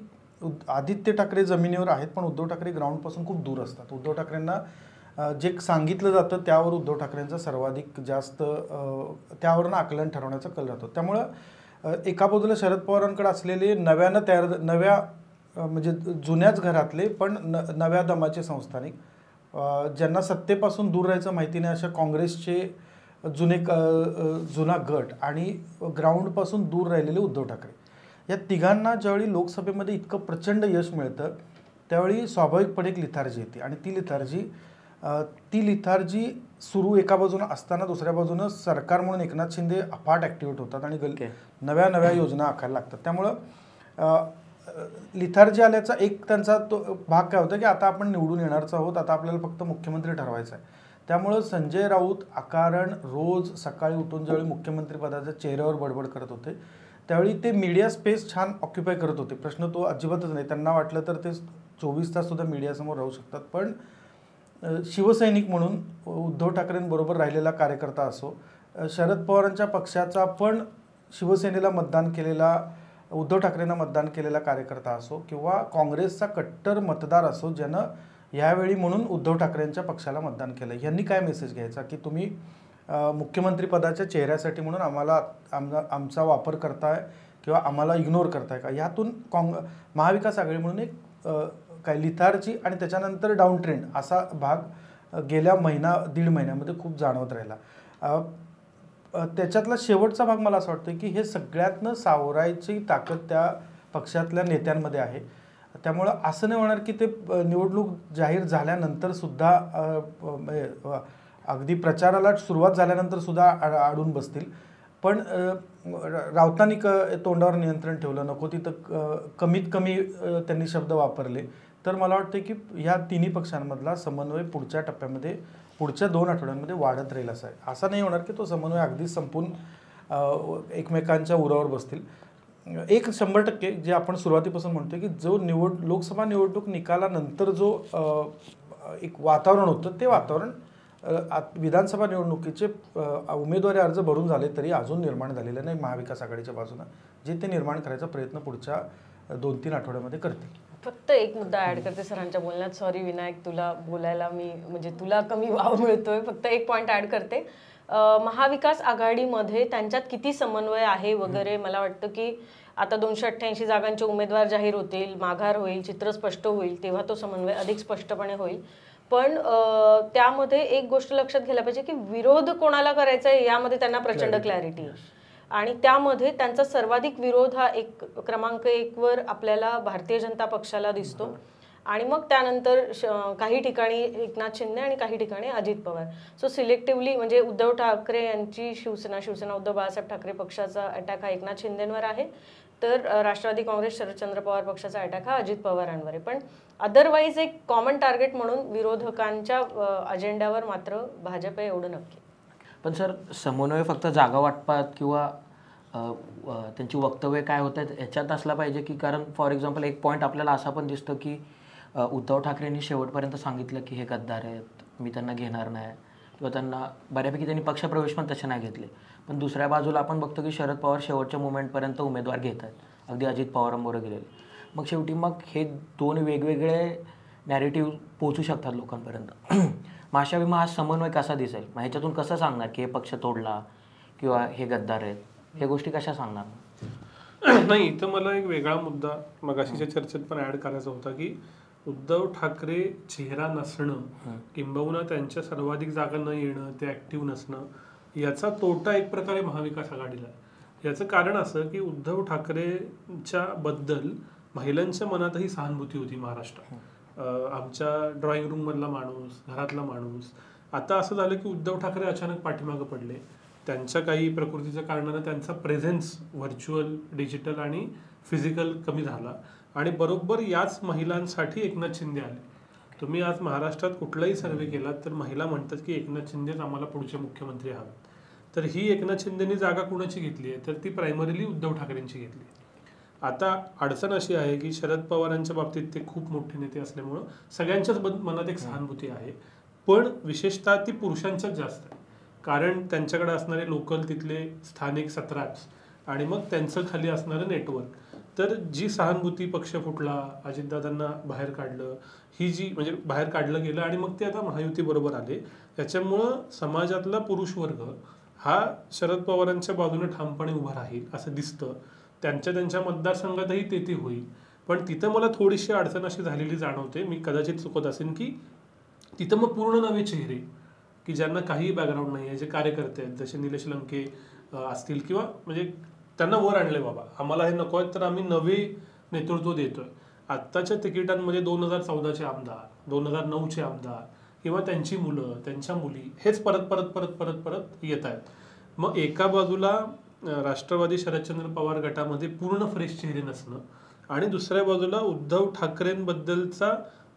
आदित्य ठाकरे जमिनीवर आहेत पण उद्धव ठाकरे ग्राउंडपासून खूप दूर असतात. उद्धव ठाकरेंना जे सांगितलं जातं त्यावर उद्धव ठाकरेंचा सर्वाधिक जास्त त्यावरनं आकलन ठरवण्याचा कल राहतो. त्यामुळं एका बाजूला शरद पवारांकडे असलेले नव्या म्हणजे जुन्याच घरातले पण नव्या दमाचे संस्थानिक, ज्यांना सत्तेपासून दूर राहायचं माहिती नाही अशा काँग्रेसचे जुना गट आणि ग्राउंडपासून दूर राहिलेले उद्धव ठाकरे, या तिघांना ज्यावेळी लोकसभेमध्ये इतकं प्रचंड यश मिळतं त्यावेळी स्वाभाविकपणे एक लिथार्जी येते. आणि ती लिथार्जी सुरू एका बाजूनं असताना दुसऱ्या बाजूनं सरकार म्हणून एकनाथ शिंदे अफाट ॲक्टिव्हेट होतात आणि नव्या योजना आखायला लागतात. त्यामुळं लिथार्जी आल्याचा एक त्यांचा तो भाग काय होता की आता आपण निवडून येणारच आहोत, आता आपल्याला फक्त मुख्यमंत्री ठरवायचं आहे. त्यामुळं संजय राऊत अकारण रोज सकाळी उठून ज्यावेळी मुख्यमंत्रीपदाच्या चेहऱ्यावर बडबड करत होते त्यावेळी ते मीडिया स्पेस छान ऑक्युपाय करत होते, प्रश्न तो अजिबातच नाही. त्यांना वाटलं तर ते 24 ताससुद्धा मीडियासमोर राहू शकतात. पण शिवसैनिक म्हणून उद्धव ठाकरेंबरोबर राहिलेला कार्यकर्ता असो, शरद पवारांच्या पक्षाचा पण शिवसेनेला मतदान केलेला, उद्धव ठाकरेंना मतदान केलेला कार्यकर्ता असो, किंवा काँग्रेसचा कट्टर मतदार असो ज्यानं यावेळी म्हणून उद्धव ठाकरेंच्या पक्षाला मतदान केलं, यांनी काय मेसेज घ्यायचा की तुम्ही मुख्यमंत्रीपदाच्या चेहऱ्यासाठी म्हणून आमचा वापर करताय किंवा आम्हाला इग्नोर करताय का? ह्यातून महाविकास आघाडी म्हणून एक काय लिथार्जी आणि त्याच्यानंतर डाऊन ट्रेंड असा भाग गेल्या दीड महिन्यामध्ये खूप जाणवत राहिला. त्याच्यातला शेवटचा भाग मला असं वाटतं की हे सगळ्यातनं सावरायची ताकद त्या पक्षातल्या नेत्यांमध्ये आहे. त्यामुळं असं नाही होणार की ते निवडणूक जाहीर झाल्यानंतर सुद्धा अगदी प्रचाराला सुरुवात झाल्यानंतर सुद्धा अडून बसतील. पण राऊतांनी तोंडावर नियंत्रण ठेवलं, नको तिथं कमीत कमी त्यांनी शब्द वापरले, तर मला वाटतं की ह्या तिन्ही पक्षांमधला समन्वय पुढच्या टप्प्यामध्ये पुढच्या 2 आठवड्यांमध्ये वाढत राहील. असं नाही होणार की तो समन्वय अगदीच संपून एकमेकांच्या उरावर बसतील. एक 100% जे आपण सुरुवातीपासून म्हणतोय की जो लोकसभा निवडणूक निकालानंतर जो एक वातावरण होतं ते वातावरण विधानसभा निवडणुकीचे उमेदवारी अर्ज भरून झाले तरी अजून निर्माण झालेलं नाही महाविकास आघाडीच्या बाजूनं, जे ते निर्माण करायचा प्रयत्न पुढच्या 2-3 आठवड्यामध्ये करतील.
फक्त एक मुद्दा ॲड करते सरांच्या बोलण्यात, सॉरी विनायक तुला बोलायला मी म्हणजे तुला कमी वाव मिळतोय, फक्त एक पॉईंट ॲड करते. महाविकास आघाडीमध्ये त्यांच्यात किती समन्वय आहे वगैरे, मला वाटतं की आता 288 जागांचे उमेदवार जाहीर होतील, माघार होईल, चित्र स्पष्ट होईल, तेव्हा तो समन्वय अधिक स्पष्टपणे होईल. पण त्यामध्ये एक गोष्ट लक्षात घ्यायला पाहिजे की विरोध कोणाला करायचा आहे यामध्ये त्यांना प्रचंड क्लॅरिटी आहे. आणि त्यामध्ये त्यांचा सर्वाधिक विरोध हा क्रमांक 1 वर आपल्याला भारतीय जनता पक्षाला दिसतो. आणि मग त्यानंतर काही ठिकाणी एकनाथ शिंदे आणि काही ठिकाणी अजित पवार. सो सिलेक्टिव्हली म्हणजे उद्धव ठाकरे यांची शिवसेना उद्धव बाळासाहेब ठाकरे पक्षाचा अटॅक हा एकनाथ शिंदेंवर आहे, तर राष्ट्रवादी काँग्रेस शरदचंद्र पवार पक्षाचा अटॅक हा अजित पवारांवर आहे. पण अदरवाईज एक कॉमन टार्गेट म्हणून विरोधकांच्या अजेंड्यावर मात्र भाजप आहे, एवढं नक्की.
पण सर, समन्वय फक्त जागा वाटपात किंवा त्यांची वक्तव्य काय होत आहेत ह्याच्यात असला पाहिजे की, कारण फॉर एक्झाम्पल एक पॉईंट आपल्याला असा पण दिसतो की उद्धव ठाकरेंनी शेवटपर्यंत सांगितलं की हे गद्दार आहेत, मी त्यांना घेणार नाही, किंवा त्यांना बऱ्यापैकी त्यांनी पक्षप्रवेश पण तसे नाही घेतले. पण दुसऱ्या बाजूला आपण बघतो की शरद पवार शेवटच्या मुमेंटपर्यंत उमेदवार घेत आहेत, अगदी अजित पवारांबरोबर गेलेले. मग शेवटी मग हे दोन वेगवेगळे नॅरेटिव्ह पोचू शकतात लोकांपर्यंत. मग अशा वेळी हा समन्वय कसा दिसेल? मग ह्याच्यातून कसं सांगणार की हे पक्ष तोडला किंवा हे गद्दार आहेत, हे गोष्टी कशा सांगणार?
नाही, इथं मला एक वेगळा मुद्दा मगाशीच्या चर्चेत पण ऍड करायचा होता की उद्धव ठाकरे चेहरा नसणं किंबहुना त्यांच्या सर्वाधिक जागा न येणं, ते ऍक्टिव्ह नसणं, याचा तोटा एक प्रकारे महाविकास आघाडीला आहे. याचं कारण असं की उद्धव ठाकरेंच्या बद्दल महिलांच्या मनातही सहानुभूती होती महाराष्ट्रात. आमच्या ड्रॉइंग रूम मधला माणूस, घरातला माणूस. आता असं झालं की उद्धव ठाकरे अचानक पाठीमागं पडले. त्यांच्या काही प्रकृतीच्या कारणानं त्यांचा प्रेझेन्स व्हर्च्युअल, डिजिटल आणि फिजिकल कमी झाला, आणि बरोबर याच महिलांसाठी एकनाथ शिंदे आले. तुम्ही आज महाराष्ट्रात कुठलाही सर्वे केला तर महिला म्हणतात की एकनाथ शिंदेच आम्हाला पुढचे मुख्यमंत्री हवेत. तर ही एकनाथ शिंदेनी जागा कुणाची घेतली आहे? तर ती प्रायमरीली उद्धव ठाकरेंची घेतली. आता अडचण अशी आहे की शरद पवारांच्या बाबतीत ते खूप मोठे नेते असल्यामुळं सगळ्यांच्याच मनात एक सहानुभूती आहे, पण विशेषतः ती पुरुषांच्याच जास्त आहे. कारण त्यांच्याकडे असणारे लोकल तिथले स्थानिक सत्राज आणि मग त्यांचं खाली असणारं नेटवर्क. तर जी सहानुभूती, पक्ष फुटला, अजितदादांना बाहेर काढलं, ही जी म्हणजे बाहेर काढलं गेलं आणि मग ते आता महायुती बरोबर आले, त्याच्यामुळं समाजातला पुरुष वर्ग हा शरद पवारांच्या बाजूने ठामपणे उभा राहील असं दिसतं. त्यांच्या मतदारसंघातही ते होईल. पण तिथं मला थोडीशी अडचण अशी झालेली जाणवते, मी कदाचित चुकत असेल, की तिथं मग पूर्ण नवे चेहरे की ज्यांना काही बॅकग्राऊंड नाही आहे, जे कार्यकर्ते आहेत, जसे निलेश लंके असतील, किंवा म्हणजे त्यांना वर आणले, बाबा आम्हाला हे नको आहे तर आम्ही नवे नेतृत्व देतोय. आत्ताच्या तिकिटांमध्ये 2014चे आमदार, 2009चे आमदार किंवा त्यांची मुलं, त्यांच्या मुली हेच परत परत परत परत परत येत आहेत. मग एका बाजूला राष्ट्रवादी शरदचंद्र पवार गटामध्ये पूर्ण फ्रेश चेहरे नसणं, आणि दुसऱ्या बाजूला उद्धव ठाकरेंबद्दलचा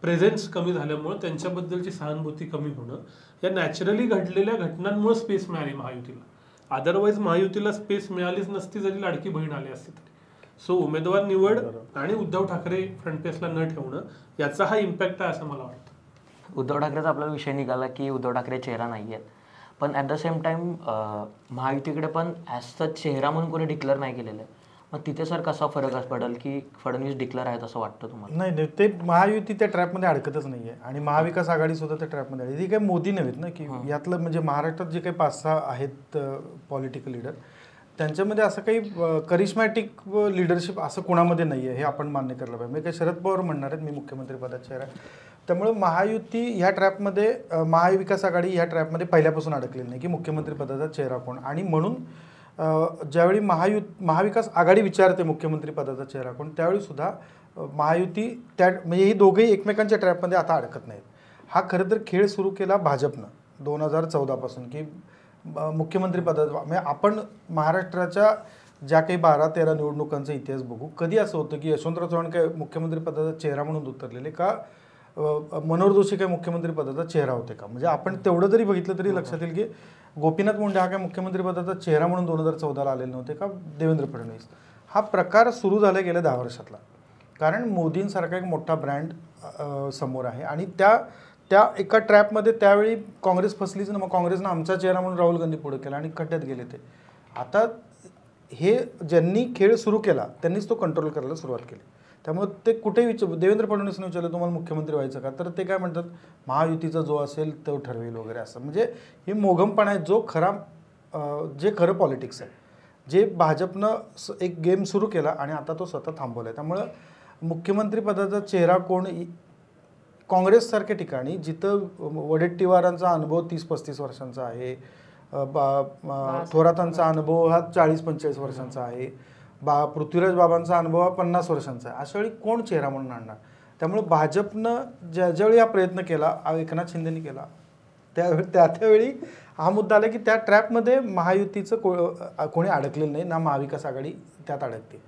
प्रेझेन्स कमी झाल्यामुळे त्यांच्याबद्दलची सहानुभूती कमी होणं, या नॅचरली घडलेल्या घटनांमुळे स्पेस मिळाली महायुतीला. अदरवाईज महायुतीला स्पेस मिळालीच नसती जरी लाडकी बहीण आली असती तरी. सो उमेदवार निवड आणि उद्धव ठाकरे फ्रंटपेसला न ठेवणं, याचा हा इम्पॅक्ट आहे असं मला वाटतं.
उद्धव ठाकरेचा आपला विषय निघाला की उद्धव ठाकरे चेहरा नाही आहेत, पण ॲट द सेम टाइम महायुतीकडे पण ॲज सच चेहरा म्हणून कोणी डिक्लेअर नाही केलेलं आहे. मग तिथे सर कसा फरक पडेल की फडणवीस डिक्लेअर आहेत असं वाटतं तुम्हाला?
नाही, ते महायुती त्या ट्रॅपमध्ये अडकतच नाही आहे, आणि महाविकास आघाडी सुद्धा त्या ट्रॅपमध्ये आहे. ती काही मोदी नव्हेत ना, की यातलं म्हणजे महाराष्ट्रात जे काही 5-6 आहेत पॉलिटिकल लीडर, त्यांच्यामध्ये असं काही करिश्मॅटिक लिडरशिप असं कोणामध्ये नाही आहे, हे आपण मान्य करायला पाहिजे. म्हणजे काही शरद पवार म्हणणार आहेत मी मुख्यमंत्री पदाचा चेहरा, त्यामुळे महायुती ह्या ट्रॅपमध्ये, महाविकास आघाडी ह्या ट्रॅपमध्ये पहिल्यापासून अडकलेली नाही की मुख्यमंत्री पदाचा चेहरा कोण. आणि म्हणून ज्यावेळी महाविकास आघाडी विचारते मुख्यमंत्री पदाचा चेहरा कोण, त्यावेळी सुद्धा महायुती त्या म्हणजे ही दोघेही एकमेकांच्या ट्रॅपमध्ये आता अडकत नाहीत. हा खरं तर खेळ सुरू केला भाजपनं 2014 पासून, की मुख्यमंत्री पदाचा म्हणजे आपण महाराष्ट्राच्या ज्या काही 12-13 निवडणुकांचा इतिहास बघू, कधी असं होतं की यशवंतराव चव्हाण काय मुख्यमंत्री पदाचा चेहरा म्हणून उतरलेले का, मनोहर जोशी काय मुख्यमंत्री पदाचा चेहरा होते का. म्हणजे आपण तेवढं जरी बघितलं तरी लक्षात येईल की गोपीनाथ मुंडे हा काय मुख्यमंत्री पदाचा चेहरा म्हणून 2014ला आलेले नव्हते का, देवेंद्र फडणवीस. हा प्रकार सुरू झाला गेल्या 10 वर्षातला, कारण मोदींसारखा एक मोठा ब्रँड समोर आहे, आणि त्या एका ट्रॅपमध्ये त्यावेळी काँग्रेस फसलीच ना. मग काँग्रेसनं आमचा चेहरा म्हणून राहुल गांधी पुढे केला आणि खड्ड्यात गेले ते. आता हे ज्यांनी खेळ सुरू केला त्यांनीच तो कंट्रोल करायला सुरुवात केली. त्यामुळे ते कुठेही देवेंद्र फडणवीसने विचारलं तुम्हाला मुख्यमंत्री व्हायचं का, तर ते काय म्हणतात महायुतीचा जो असेल तो ठरवेल वगैरे असं. म्हणजे हे मोघमपणा आहे, जे खरं पॉलिटिक्स आहे, जे भाजपनं एक गेम सुरू केला आणि आता तो स्वतः थांबवला आहे. त्यामुळं मुख्यमंत्री पदाचा चेहरा कोण, काँग्रेससारख्या ठिकाणी जिथं वडेट्टीवारांचा अनुभव 30-35 वर्षांचा आहे, थोरातांचा अनुभव हा 40-45 वर्षांचा आहे, पृथ्वीराज बाबांचा अनुभव हा 50 वर्षांचा आहे, अशा वेळी कोण चेहरा म्हणून आणणार. त्यामुळे भाजपनं ज्यावेळी हा प्रयत्न केला, एकनाथ शिंदेनी केला, त्यावेळी हा मुद्दा आला की त्या ट्रॅपमध्ये महायुतीचं कोणी अडकलेलं नाही ना, महाविकास आघाडी त्यात अडकते.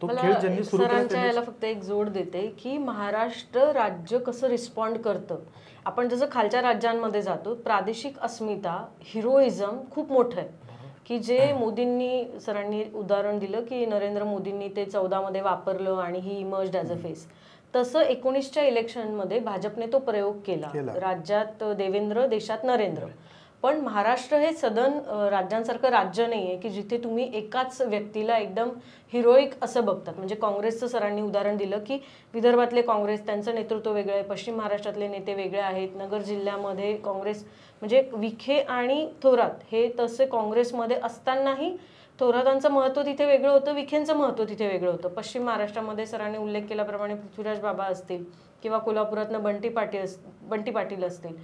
तो खेळ ज्यांनी सुरू
केला. याला फक्त एक जोड देते की महाराष्ट्र राज्य कसं रिस्पॉन्ड करतं. आपण जसं खालच्या राज्यांमध्ये जातो, प्रादेशिक अस्मिता, हिरोइझम खूप मोठं आहे की जे मोदींनी, सरांनी उदाहरण दिलं की नरेंद्र मोदींनी ते 14 मध्ये वापरलं आणि ही इमर्ज्ड ॲज अ फेस. तसं 19च्या इलेक्शनमध्ये भाजपने तो प्रयोग केला. राज्यात देवेंद्र, देशात नरेंद्र. पण महाराष्ट्र हे सदन राज्यांसारखं राज्य नाही आहे की जिथे तुम्ही एकाच व्यक्तीला एकदम हिरोईक असं बघतात. म्हणजे काँग्रेसचं सरांनी उदाहरण दिलं की विदर्भातले काँग्रेस, त्यांचं नेतृत्व वेगळं आहे, पश्चिम महाराष्ट्रातले नेते वेगळे आहेत, नगर जिल्ह्यामध्ये काँग्रेस, म्हणजे विखे आणि थोरात हे तसे काँग्रेसमध्ये असतानाही थोरातांचं महत्त्व तिथे वेगळं होतं, विखेंचं महत्त्व तिथे वेगळं होतं. पश्चिम महाराष्ट्रामध्ये सरांनी उल्लेख केल्याप्रमाणे पृथ्वीराज बाबा असतील किंवा कोल्हापुरातनं बंटी पाटील असतील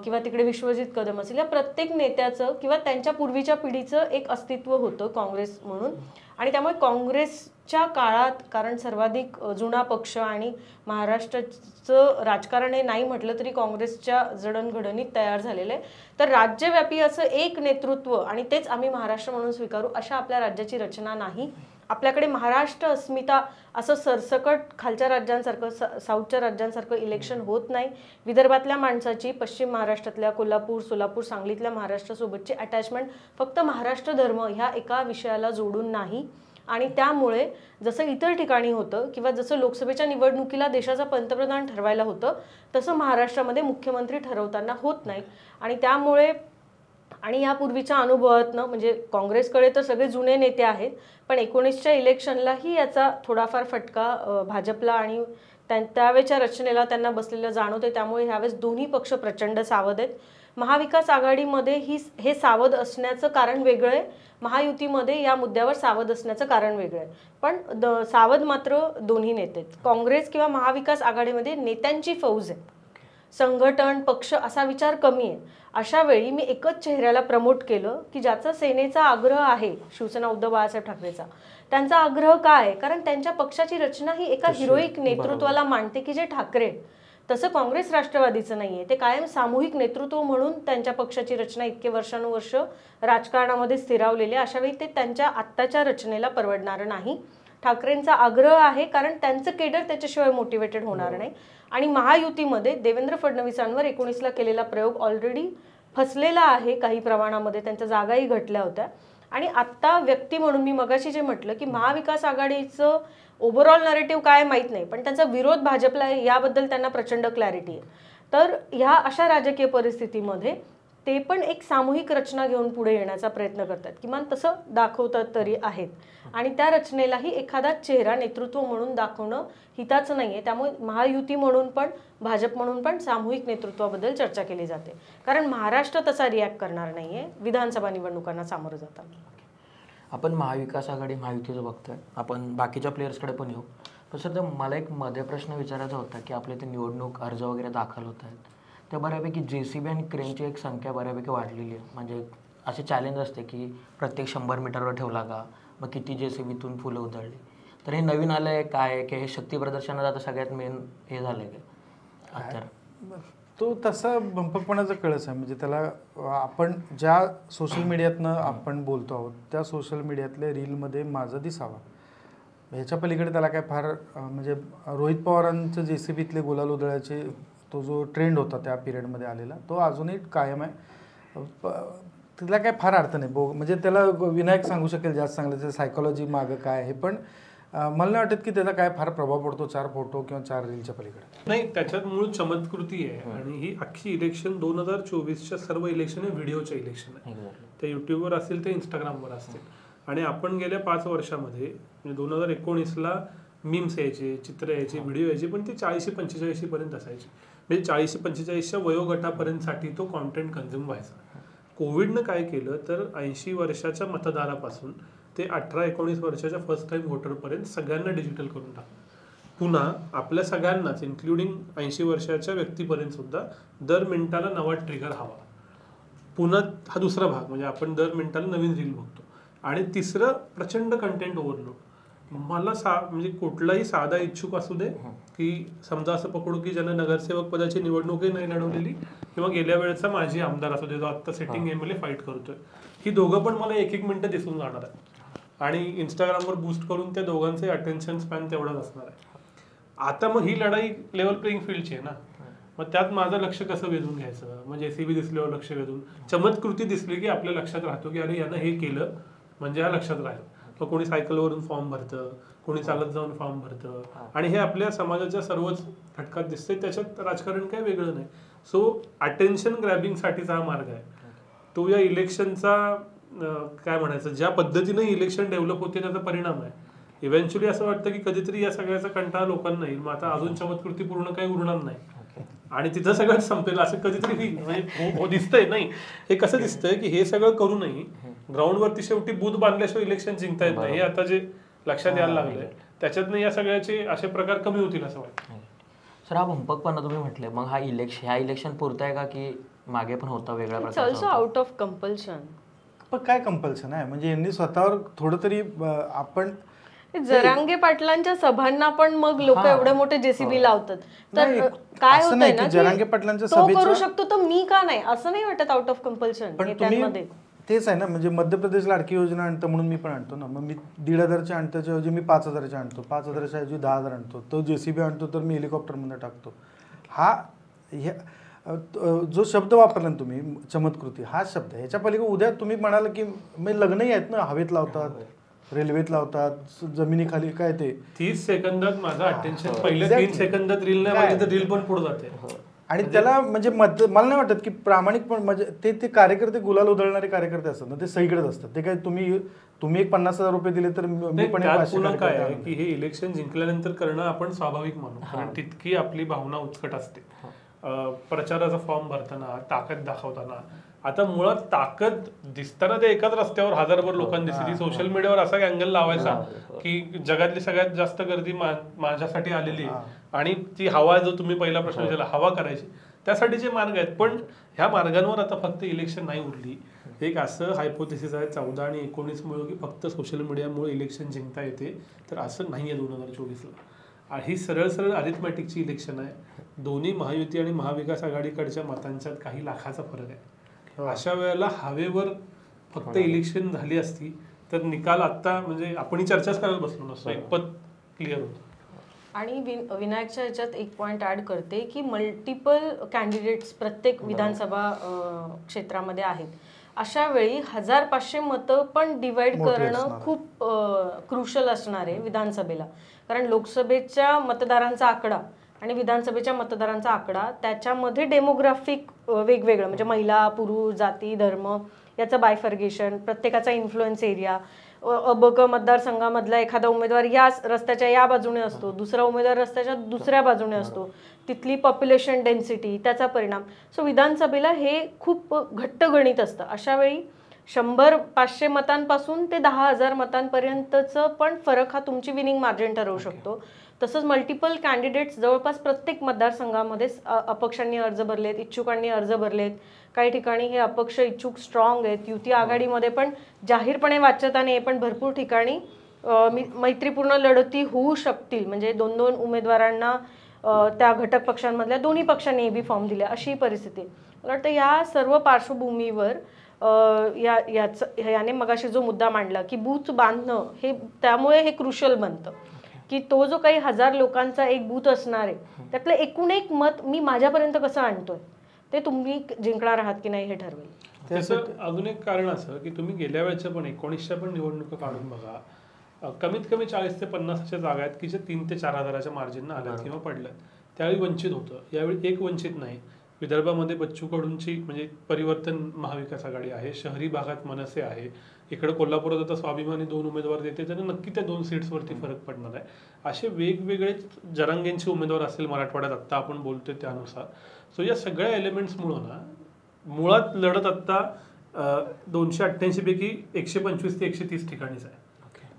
किंवा तिकडे विश्वजित कदम असतील, या प्रत्येक नेत्याचं किंवा त्यांच्या पूर्वीच्या पिढीचं एक अस्तित्व होतं काँग्रेस म्हणून. आणि त्यामुळे काँग्रेसच्या काळात, कारण सर्वाधिक जुना पक्ष आणि महाराष्ट्राचं राजकारण हे नाही म्हटलं तरी काँग्रेसच्या जडणघडणीत तयार झालेलं आहे, तर राज्यव्यापी असं एक नेतृत्व आणि तेच आम्ही महाराष्ट्र म्हणून स्वीकारू अशा आपल्या राज्याची रचना नाही. आपल्याकडे महाराष्ट्र अस्मिता असं सरसकट खालच्या राज्यांसारखं, साऊथच्या राज्यांसारखं इलेक्शन होत नाही. विदर्भातल्या माणसाची पश्चिम महाराष्ट्रातल्या कोल्हापूर, सोलापूर, सांगलीतल्या महाराष्ट्रासोबतची अटॅचमेंट फक्त महाराष्ट्र धर्म ह्या एका विषयाला जोडून नाही. आणि त्यामुळे जसं इतर ठिकाणी होतं किंवा जसं लोकसभेच्या निवडणुकीला देशाचा पंतप्रधान ठरवायला होतं, तसं महाराष्ट्रामध्ये मुख्यमंत्री ठरवताना होत नाही. आणि त्यामुळे आणि यापूर्वीच्या अनुभवातनं, म्हणजे काँग्रेसकडे तर सगळे जुने नेते आहेत, पण 19च्या इलेक्शनलाही याचा थोडाफार फटका भाजपला आणि त्यावेळच्या रचनेला त्यांना बसलेलं जाणवते. त्यामुळे ह्यावेळेस दोन्ही पक्ष प्रचंड सावध आहेत. महाविकास आघाडीमध्ये हे सावध असण्याचं कारण वेगळं आहे, महायुतीमध्ये या मुद्द्यावर सावध असण्याचं कारण वेगळं आहे. पण सावध मात्र दोन्ही नेते. काँग्रेस किंवा महाविकास आघाडीमध्ये नेत्यांची फौज आहे, संघटन, पक्ष असा विचार कमी आहे. अशा वेळी मी एकच चेहऱ्याला प्रमोट केलं की ज्याचा सेनेचा आग्रह आहे, शिवसेना उद्धव बाळासाहेब ठाकरेचा. त्यांचा आग्रह काय आहे? कारण त्यांच्या पक्षाची रचना ही एका हिरोईक नेतृत्वाला मांडते की जे ठाकरे. तसं काँग्रेस राष्ट्रवादीचं नाहीये, ते कायम सामूहिक नेतृत्व म्हणून त्यांच्या पक्षाची रचना इतके वर्षानुवर्ष राजकारणामध्ये स्थिरावलेली. अशा वेळी ते त्यांच्या आत्ताच्या रचनेला परवडणारं नाही. ठाकरेंचा आग्रह आहे कारण त्यांचं केडर त्याच्याशिवाय मोटिवेटेड होणार नाही. आणि महायुतीमध्ये देवेंद्र फडणवीसांवर 19ला केलेला प्रयोग ऑलरेडी फसलेला आहे काही प्रमाणामध्ये, त्यांच्या जागाही घटल्या होत्या. आणि आत्ता व्यक्ती म्हणून मी मगाशी जे म्हटलं की महाविकास आघाडीचं ओव्हरऑल नरेटिव्ह काय माहीत नाही, पण त्यांचा विरोध भाजपला आहे याबद्दल त्यांना प्रचंड क्लॅरिटी आहे. तर ह्या अशा राजकीय परिस्थितीमध्ये ते पण एक सामूहिक रचना घेऊन पुढे येण्याचा प्रयत्न करतात, किमान तसं दाखवतात तरी आहेत. आणि त्या रचनेलाही एखादा चेहरा नेतृत्व म्हणून दाखवणं हिताचं नाहीये. त्यामुळे महायुती म्हणून पण, भाजप म्हणून पण सामूहिक नेतृत्वाबद्दल चर्चा केली जाते, कारण महाराष्ट्र तसा रिॲक्ट करणार नाहीये विधानसभा निवडणुकांना सामोरं जाताना.
आपण महाविकास आघाडी, महायुतीचं बघतोय, आपण बाकीच्या प्लेयर्सकडे पण येऊ. पण सध्या मला एक मध्ये प्रश्न विचारायचा होता की आपले ते निवडणूक अर्ज वगैरे दाखल होत आहेत, त्या बऱ्यापैकी JCB आणि क्रेनची एक संख्या बऱ्यापैकी वाढलेली आहे. म्हणजे असे चॅलेंज असते की प्रत्येक 100 मीटरवर ठेवला का, मग किती JCBतून फुलं उधळली. तर हे नवीन आलं आहे काय, की हे शक्ती प्रदर्शनात आता सगळ्यात मेन हे झालं आहे तर
तो तसा भंपकपणाचा कळस आहे. म्हणजे त्याला आपण ज्या सोशल मीडियातनं आपण बोलतो आहोत त्या सोशल मीडियातल्या रीलमध्ये माझं दिसावा, ह्याच्या पलीकडे त्याला काय फार म्हणजे रोहित पवारांचं JCBतले गुलाल उधळायचे तो जो ट्रेंड होता त्या पिरियडमध्ये आलेला, तो अजूनही कायम आहे. तिला काय फार अर्थ नाही. म्हणजे त्याला विनायक सांगू शकेल जास्त चांगलं, त्याचं सायकोलॉजी मागं काय आहे. पण मला नाही वाटत की त्याचा काय फार प्रभाव पडतो 4 फोटो किंवा 4 रीलच्या पलीकडे.
नाही, त्याच्यात मूळ चमत्कृती आहे. आणि ही अख्खी इलेक्शन 2024च्या सर्व इलेक्शन हे व्हिडिओचे इलेक्शन आहे. ते युट्यूबवर असतील, ते इंस्टाग्रामवर असतील. आणि आपण गेल्या 5 वर्षामध्ये म्हणजे 2019ला मीम्स यायचे, चित्र यायचे, व्हिडिओ यायचे, पण ते 40-45 पर्यंत असायचे. म्हणजे 40-45च्या वयोगटापर्यंतसाठी तो कॉन्टेंट कन्झ्युम व्हायचा. कोविडनं काय केलं तर 80 वर्षाच्या मतदारापासून ते 18-19 वर्षाच्या फर्स्ट टाइम व्होटरपर्यंत सगळ्यांना डिजिटल करून टाकलं. पुन्हा आपल्या सगळ्यांनाच इन्क्लुडिंग 80 वर्षाच्या व्यक्तीपर्यंत सुद्धा दर मिनिटाला नवा ट्रिगर हवा. पुन्हा हा दुसरा भाग, म्हणजे आपण दर मिनिटाला नवीन रील बघतो. आणि तिसरं प्रचंड कंटेंट ओव्हरलोड. मला म्हणजे कुठलाही साधा इच्छुक असू दे, की समजा असं पकडू की ज्यानं नगरसेवक पदाची निवडणूकही नाही लढवलेली किंवा गेल्या वेळेचा माजी आमदार असू दे जो आता सिटिंग एमएलए फाईट करतोय, ही दोघं पण मला 1-1 मिनिटं दिसून जाणार आहे आणि इंस्टाग्रामवर बूस्ट करून त्या दोघांचे अटेन्शन स्पॅन तेवढाच असणार आहे. आता मग ही लढाई लेवल प्लेइंग फील्डची आहे ना, मग त्यात माझं लक्ष कसं वेधून घ्यायचं. मग जेसीबी दिसल्यावर लक्ष वेधून चमत्कृती दिसली की आपल्या लक्षात राहतो की अरे यानं हे केलं म्हणजे हा लक्षात राहील. मग कोणी सायकलवरून फॉर्म भरतं, कोणी चालत जाऊन फॉर्म भरतं आणि हे आपल्या समाजाच्या सर्वच घटकात दिसते. त्याच्यात राजकारण काही वेगळं नाही. सो अटेन्शन ग्रॅबिंगसाठीचा हा मार्ग आहे. तो या इलेक्शनचा काय म्हणायचं, ज्या पद्धतीने इलेक्शन डेव्हलप होते त्याचा परिणाम आहे. इव्हेंच्युअली असं वाटतं की कधीतरी या सगळ्याचा कंटाळा लोकांना येईल, मग आता अजून चमत्कृती पूर्ण काही उरणार नाही आणि तिथं सगळं संपेल असं कधीतरी होईल. म्हणजे दिसतंय नाही, हे कसं दिसतंय की हे सगळं करूनही ग्राउंडवरती शेवटी बूथ बांधल्याशिवाय इलेक्शन जिंकता येत नाही. हे आता जे लक्षात यायला लागलंय त्याच्यातनं या सगळ्याचे असे प्रकार कमी होतील असं वाटतं.
सर हा भंपकपणा तुम्ही म्हटले, मग ह्या इलेक्शन पुरतं आहे का की मागे पण होता वेगळ्या प्रकारचा?
Also out of compulsion.
पण काय कंपल्शन आहे, म्हणजे यांनी स्वतःवर थोडं तरी आपण
जरांगे पाटलांच्या सभांना पण मग लोक एवढे मोठे जेसीबी लावतात, तर काय होतंय ना
जरांगे पाटलांच्या
तो करू शकतो तर मी का नाही, असं नाही वाटत आउट ऑफ कंपल्शन नेत्यांमध्ये.
तेच आहे ना, म्हणजे मध्य प्रदेश लाडकी योजना आणतं म्हणून मी पण आणतो ना, मग मी 1,500च्या आणण्याच्या ऐवजी मी 5,000च्या आणतो, 5,000च्या ऐवजी 10,000 आणतो. तो जेसीबी आणतो तर मी हेलिकॉप्टरमध्ये टाकतो. जो शब्द वापरला ना तुम्ही चमत्कृती, हा शब्द ह्याच्या पलीकडे उद्या तुम्ही म्हणाल की लग्नही आहेत ना, हवेत लावतात, रेल्वेत लावतात, जमिनीखाली, काय ते
30 सेकंदात माझं अटेन्शन पहिल्या 3 सेकंदात रील नाही माहिती तर रील पण पुढे जाते.
आणि त्याला म्हणजे मला नाही वाटत की प्रामाणिक पण म्हणजे ते कार्यकर्ते गुलाल उधळणारे कार्यकर्ते असतात ना, ते सगळीकडेच असतात. ते काय तुम्ही एक 50,000 रुपये दिले तर मी पण
काय आहे की हे इलेक्शन जिंकल्यानंतर करणं आपण स्वाभाविक मानू, कारण तितकी आपली भावना उत्कट असते. प्रचाराचा फॉर्म भरताना, ताकद दाखवताना, आता मुळात ताकद दिसताना ते एकाच रस्त्यावर हजारभर लोकांनी दिसली. सोशल मीडियावर असा अँगल लावायचा की जगातली सगळ्यात जास्त गर्दी माझ्यासाठी आलेली आणि ती हवा, जो तुम्ही पहिला प्रश्न विचारला, हवा करायची, त्यासाठीचे मार्ग आहेत. पण ह्या मार्गांवर आता फक्त इलेक्शन नाही उरली. एक असं हायपोथेसिस आहे 14 आणि 19 मुळे की फक्त सोशल मीडियामुळे इलेक्शन जिंकता येते, तर असं नाही आहे 2024ला. ही सरळ सरळ अरिथमॅटिकची इलेक्शन आहे. दोन्ही महायुती आणि महाविकास आघाडीकडच्या मतांच्यात काही लाखाचा फरक आहे. अशा वेळेला हवेवर फक्त इलेक्शन झाली असती तर निकाल आता म्हणजे आपण चर्चाच करायला बसलो नसतो, एकपत क्लिअर होतो.
आणि विनायकच्या ह्याच्यात एक पॉइंट ऍड करते की मल्टिपल कॅन्डिडेट्स प्रत्येक विधानसभा क्षेत्रामध्ये आहेत. अशा वेळी 1,500 मतं पण डिवाइड करणं खूप क्रुशल असणार आहे विधानसभेला, कारण लोकसभेच्या मतदारांचा आकडा आणि विधानसभेच्या मतदारांचा आकडा, त्याच्यामध्ये डेमोग्राफिक वेगवेगळं, म्हणजे महिला, पुरुष, जाती, धर्म याचं बायफर्गेशन, प्रत्येकाचा इन्फ्लुएन्स एरिया, अबक मतदारसंघामधला एखादा उमेदवार या रस्त्याच्या या बाजूने असतो, दुसरा उमेदवार रस्त्याच्या दुसऱ्या बाजूने असतो, तिथली पॉप्युलेशन डेन्सिटी, त्याचा परिणाम. सो विधानसभेला हे खूप घट्ट गणित असतं. अशा वेळी 100-500 मतांपासून ते 10,000 मतांपर्यंतचं पण फरक हा तुमची विनिंग मार्जिन ठरवू शकतो. तसंच मल्टिपल कॅन्डिडेट्स जवळपास प्रत्येक मतदारसंघामध्ये अपक्षांनी अर्ज भरलेत, इच्छुकांनी अर्ज भरलेत. काही ठिकाणी हे अपक्ष इच्छुक स्ट्रॉंग आहेत. युती आघाडीमध्ये पण जाहीरपणे वाच्यता नाही, पण भरपूर ठिकाणी मैत्रीपूर्ण लढती होऊ शकतील. म्हणजे 2-2 उमेदवारांना त्या घटक पक्षांमधल्या दोन्ही पक्षांनी बी फॉर्म दिले, अशी परिस्थिती. मला वाटतं या सर्व पार्श्वभूमीवर याने मगाशी जो मुद्दा मांडला की बूथ बांधणं, हे त्यामुळे हे क्रुशल बनतं की तो जो काही 1,000 लोकांचा एक बूथ असणार आहे, त्यातलं एकूण एक मत मी माझ्यापर्यंत कसं आणतोय ते तुम्ही जिंकणार आहात की नाही हे ठरवेल.
त्याचं अजून एक कारण असं की तुम्ही गेल्या वेळच्या पण 19च्या पण निवडणुका काढून बघा, कमीत कमी 40 ते 50 अशा जागा आहेत की जे 3 ते 4 हजाराच्या मार्जिननं आल्यात किंवा पडल्यात. त्यावेळी वंचित होतं, यावेळी एक वंचित नाही. विदर्भामध्ये बच्चू कडूंची म्हणजे परिवर्तन महाविकास आघाडी आहे, शहरी भागात मनसे आहे, इकडे कोल्हापुरात आता स्वाभिमानी 2 उमेदवार देते, त्याने नक्की त्या 2 सीट्सवरती फरक पडणार आहे. असे वेगवेगळे जरांगेंचे उमेदवार असतील मराठवाड्यात आत्ता आपण बोलतोय त्यानुसार. सो या सगळ्या एलिमेंट्समुळं ना मुळात लढत आत्ता 288 पैकी 125 ते 130 ठिकाणीच आहे.